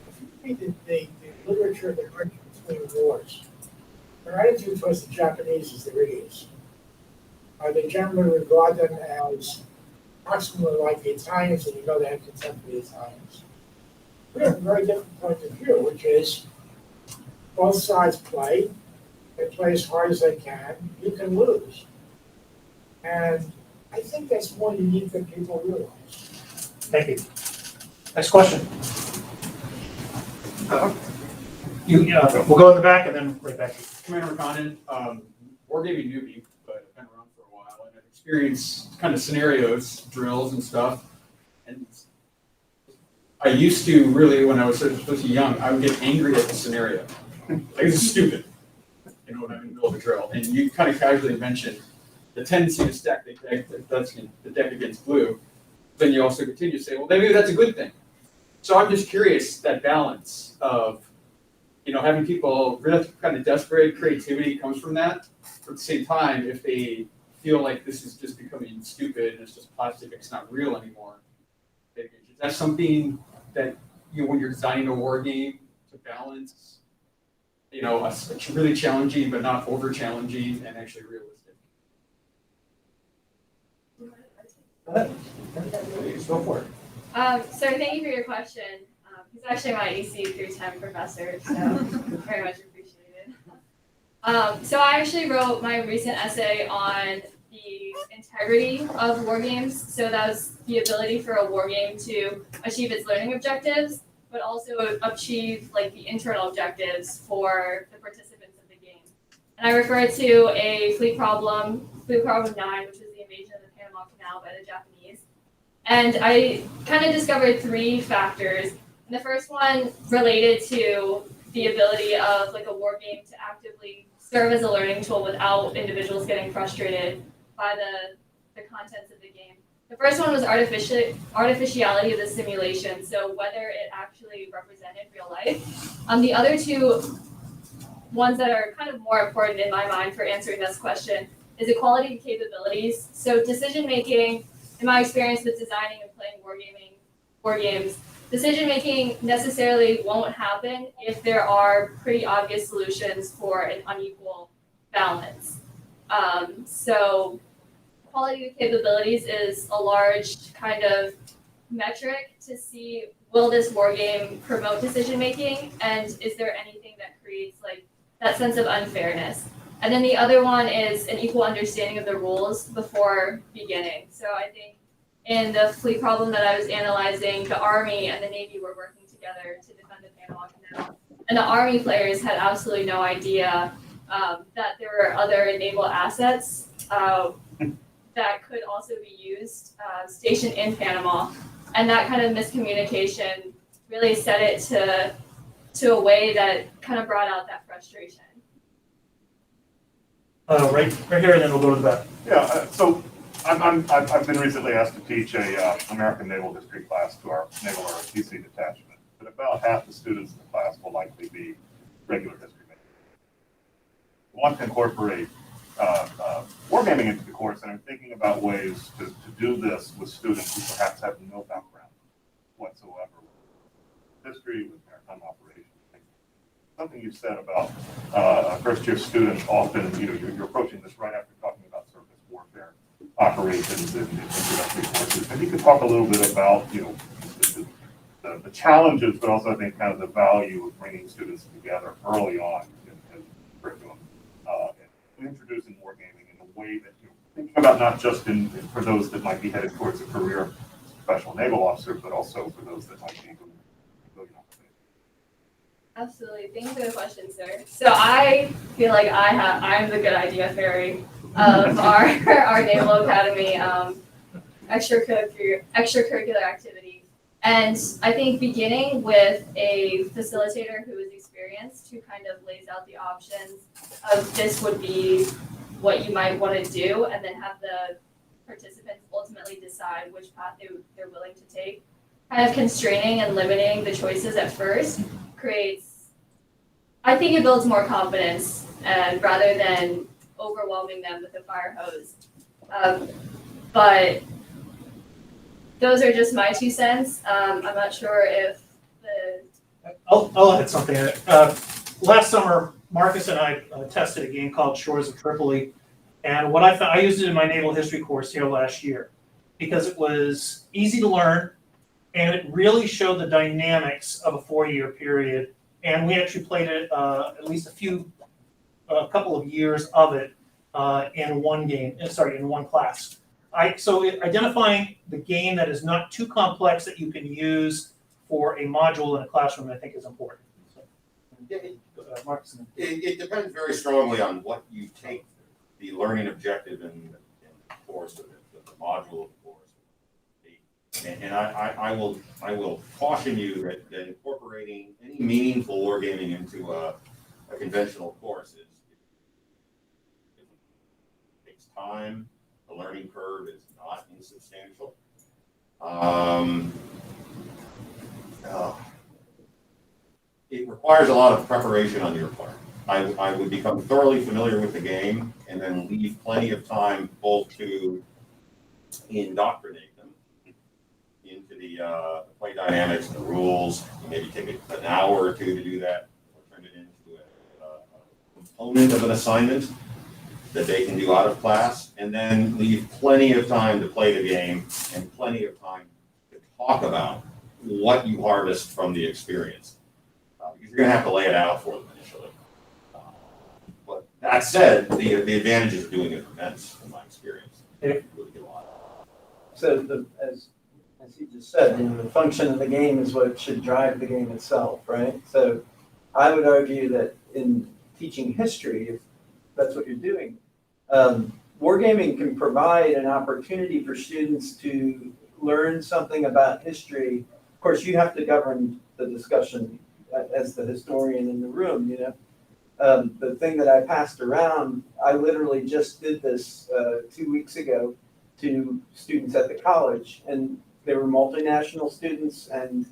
If you read the literature that runs between wars, their attitude towards the Japanese is they're idiots. They generally regard them as approximately like the Italians, and you know they have contempt for the Italians. We have a very different point of view, which is both sides play. They play as hard as they can. You can lose. And I think that's more unique than people realize. Thank you. Next question. We'll go in the back and then right back to you. Commander McConnell, wargaming newbie, but I've been around for a while, and I've experienced kind of scenarios, drills and stuff. And I used to really, when I was supposed to be young, I would get angry at the scenario. Like, this is stupid, you know, when I'm in the middle of a drill. And you kind of casually mentioned the tendency to stack the deck against blue. Then you also continue to say, well, maybe that's a good thing. So I'm just curious, that balance of, you know, having people really kind of desperate, creativity comes from that. But at the same time, if they feel like this is just becoming stupid and it's just plastic, it's not real anymore, is that something that, you know, when you're designing a war game, to balance, you know, a really challenging but not over challenging and actually realistic? Go ahead. Go for it. So thank you for your question. He's actually my AC through 10 professor, so very much appreciated. So I actually wrote my recent essay on the integrity of war games. So that was the ability for a war game to achieve its learning objectives, but also achieve like the internal objectives for the participants of the game. And I refer to a fleet problem 9, which was the invasion of the Panama Canal by the Japanese. And I kind of discovered 3 factors. And the first one related to the ability of like a war game to actively serve as a learning tool without individuals getting frustrated by the contents of the game. The first one was artificiality of the simulation, so whether it actually represented real life. The other two ones that are kind of more important in my mind for answering this question is equality of capabilities. So decision making, in my experience with designing and playing war games, decision making necessarily won't happen if there are pretty obvious solutions for an unequal balance. So quality of capabilities is a large kind of metric to see, will this war game promote decision making, and is there anything that creates like that sense of unfairness? And then the other one is an equal understanding of the rules before beginning. So I think in the fleet problem that I was analyzing, the Army and the Navy were working together to defend the Panama Canal. And the Army players had absolutely no idea that there were other naval assets that could also be used stationed in Panama. And that kind of miscommunication really set it to a way that kind of brought out that frustration. Right here, and then we'll go to the back. Yeah, so I've been recently asked to teach a American Naval History class to our Naval ROTC detachment, but about half the students in the class will likely be regular history majors. I want to incorporate wargaming into the course, and I'm thinking about ways to do this with students who perhaps have no background whatsoever with history, with maritime operations. Something you said about first-year students often, you're approaching this right after talking about surface warfare operations and introductory courses. And you could talk a little bit about, the challenges, but also I think kind of the value of bringing students together early on in curriculum, and introducing wargaming in a way that thinking about not just for those that might be headed towards a career as a professional naval officer, but also for those that might be civilian officers. Absolutely. Thank you for the question, sir. So I feel like I'm the good idea fairy of our Naval Academy extracurricular activity. And I think beginning with a facilitator who is experienced, who kind of lays out the options of this would be what you might want to do, and then have the participants ultimately decide which path they're willing to take. Kind of constraining and limiting the choices at first I think it builds more confidence, and rather than overwhelming them with a fire hose. But those are just my 2 cents. I'm not sure if I'll add something. Last summer, Marcus and I tested a game called Shores of Tripoli, and what I found, I used it in my naval history course here last year because it was easy to learn, and it really showed the dynamics of a 4-year period. And we actually played it at least a couple of years of it in one class. Identifying the game that is not too complex that you can use for a module in a classroom, I think, is important. Marcus. It depends very strongly on what you take the learning objective in the course of it, the module of the course. And I will caution you that incorporating any meaningful wargaming into a conventional course it takes time. The learning curve is not insubstantial. It requires a lot of preparation on your part. I would become thoroughly familiar with the game and then leave plenty of time both to indoctrinate them into the play dynamics and the rules. Maybe take an hour or two to do that, or turn it into a component of an assignment that they can do out of class, and then leave plenty of time to play the game and plenty of time to talk about what you harvest from the experience. Because you're going to have to lay it out for them initially. But that said, the advantages of doing it are immense in my experience. You really get a lot. So as he just said, the function of the game is what should drive the game itself, right? So I would argue that in teaching history, if that's what you're doing, wargaming can provide an opportunity for students to learn something about history course, you have to govern the discussion as the historian in the room, you know. The thing that I passed around, I literally just did this 2 weeks ago to students at the college, and they were multinational students and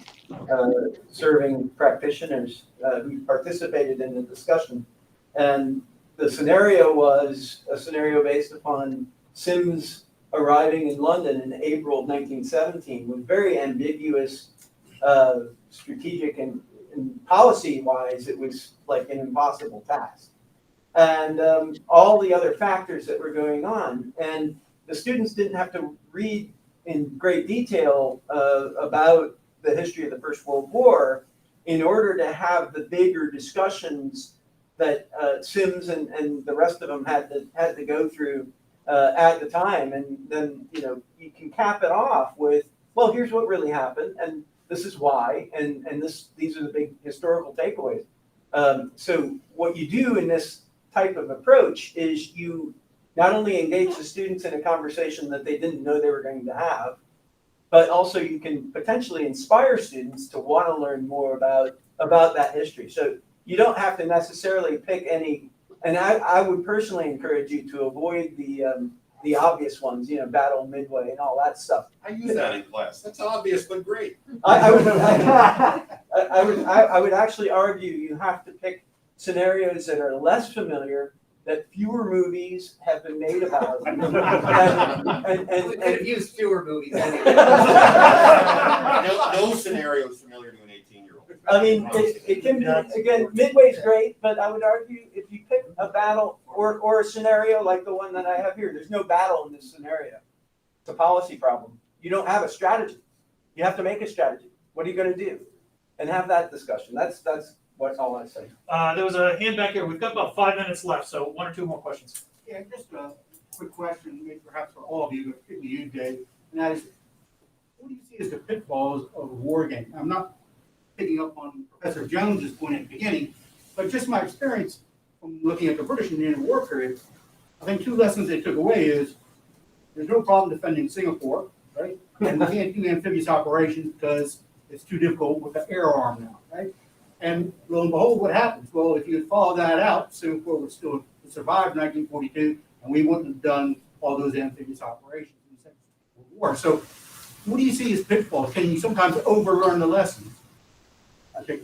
serving practitioners who participated in the discussion. And the scenario was a scenario based upon Sims arriving in London in April of 1917 with very ambiguous strategic and policy-wise, it was like an impossible task. And all the other factors that were going on. And the students didn't have to read in great detail about the history of the First World War in order to have the bigger discussions that Sims and the rest of them had to go through at the time. And then, you know, you can cap it off with, well, here's what really happened, and this is why, and these are the big historical takeaways. So what you do in this type of approach is you not only engage the students in a conversation that they didn't know they were going to have, but also you can potentially inspire students to want to learn more about that history. So you don't have to necessarily pick any, and I would personally encourage you to avoid the obvious ones, you know, Battle Midway and all that stuff. I use that in class. That's obvious, but great. I would actually argue you have to pick scenarios that are less familiar, that fewer movies have been made about. We could have used fewer movies anyway. No scenario is familiar to an 18-year-old. I mean, it can be, again, Midway's great, but I would argue if you pick a battle or a scenario like the one that I have here, there's no battle in this scenario. It's a policy problem. You don't have a strategy. You have to make a strategy. What are you going to do? And have that discussion. That's what's all I say. There was a hand back here. We've got about 5 minutes left, so 1 or 2 more questions. Yeah, just a quick question, maybe perhaps for all of you, but particularly you, Dave, and that is, what do you see as the pitfalls of wargaming? I'm not picking up on Professor Jones's point at the beginning, but just my experience from looking at the British in the interwar period, I think 2 lessons they took away is there's no problem defending Singapore, right? And we can't do amphibious operations because it's too difficult with the air arm now, right? And lo and behold, what happens? Well, if you had followed that out, Singapore would still survive 1942, and we wouldn't have done all those amphibious operations in the Second World War. So what do you see as pitfalls? Can you sometimes overlearn the lessons? I think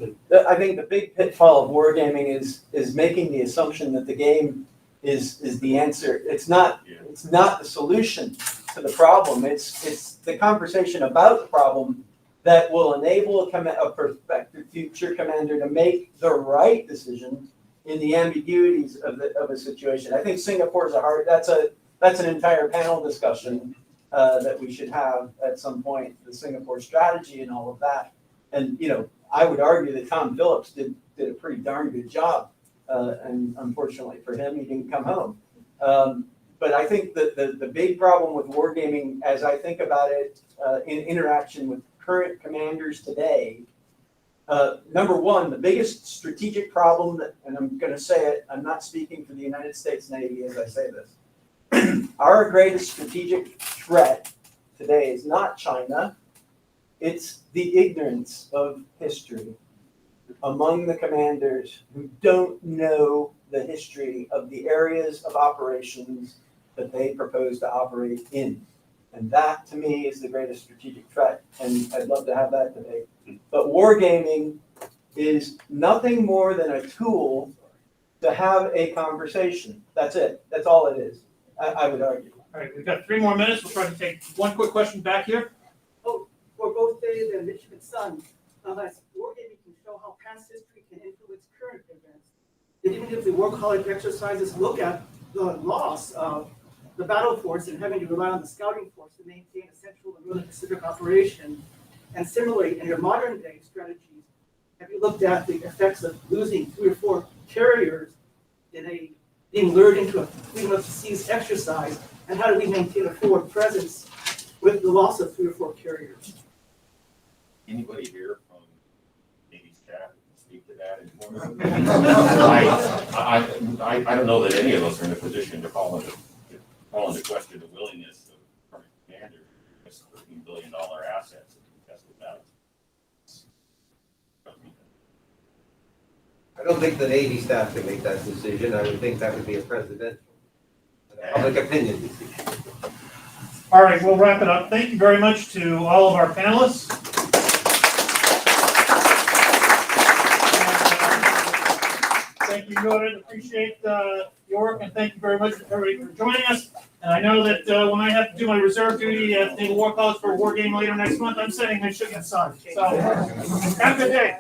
the big pitfall of wargaming is making the assumption that the game is the answer. It's not the solution to the problem. It's the conversation about the problem that will enable a prospective future commander to make the right decision in the ambiguities of a situation. I think Singapore is that's an entire panel discussion that we should have at some point, the Singapore strategy and all of that. And, you know, I would argue that Tom Phillips did a pretty darn good job. And unfortunately for him, he didn't come home. But I think that the big problem with wargaming, as I think about it in interaction with current commanders today, number one, the biggest strategic problem, and I'm going to say it, I'm not speaking for the United States Navy as I say this. Our greatest strategic threat today is not China, it's the ignorance of history among the commanders who don't know the history of the areas of operations that they propose to operate in. And that, to me, is the greatest strategic threat, and I'd love to have that debate. But wargaming is nothing more than a tool to have a conversation. That's it. That's all it is, I would argue. All right, we've got 3 more minutes. We'll try to take 1 quick question back here. Oh, for both Dave and Midshipmen son, as wargaming can show how past history can influence current events. And even if the War College exercises look at the loss of the battle force and having to rely on the scouting force to maintain a Central and Northern Pacific operation. And similarly, in your modern day strategies, have you looked at the effects of losing 3 or 4 carriers in being lured into a freedom of the seas exercise? And how do we maintain a forward presence with the loss of 3 or 4 carriers? Anybody here from Navy staff speak to that anymore? I don't know that any of us are in a position to call into question the willingness of current commanders to risk $13 billion assets in contested battles. don't think the Navy staff can make that decision. I would think that would be a presidential, public opinion decision. All right, we'll wrap it up. Thank you very much to all of our panelists. Thank you, Jordan. Appreciate your work, and thank you very much everybody for joining us. And I know that when I have to do my reserve duty at Naval War College for a war game later next month, I'm setting Midshipmen Sun. So have a good day.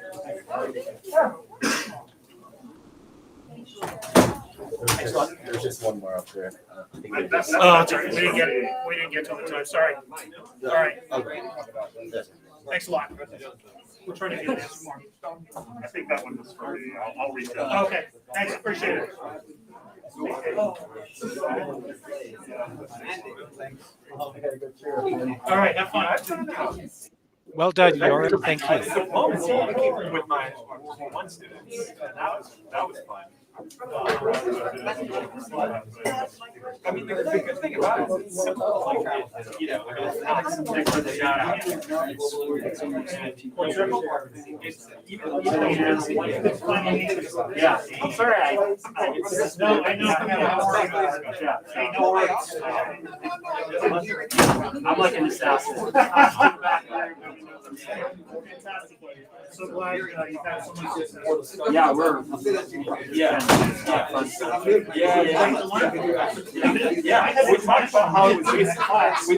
There's just one more up there. Oh, sorry. We didn't get to it in time. Sorry. All right. Thanks a lot. We're trying to do this more. I think that one was for me. I'll reach out. Okay. Thanks. Appreciate it. All right. Have fun. Well done, York. Thank you. With my one students, that was fun. I mean, the good thing about it is it's simple. Like, you know, it's not something for the shout out. It's Yeah. I'm sorry. No, I know. No worries. I'm like an assassin. So glad you had so much. Yeah, we're, yeah. Yeah. Yeah. We talked about how it was in class.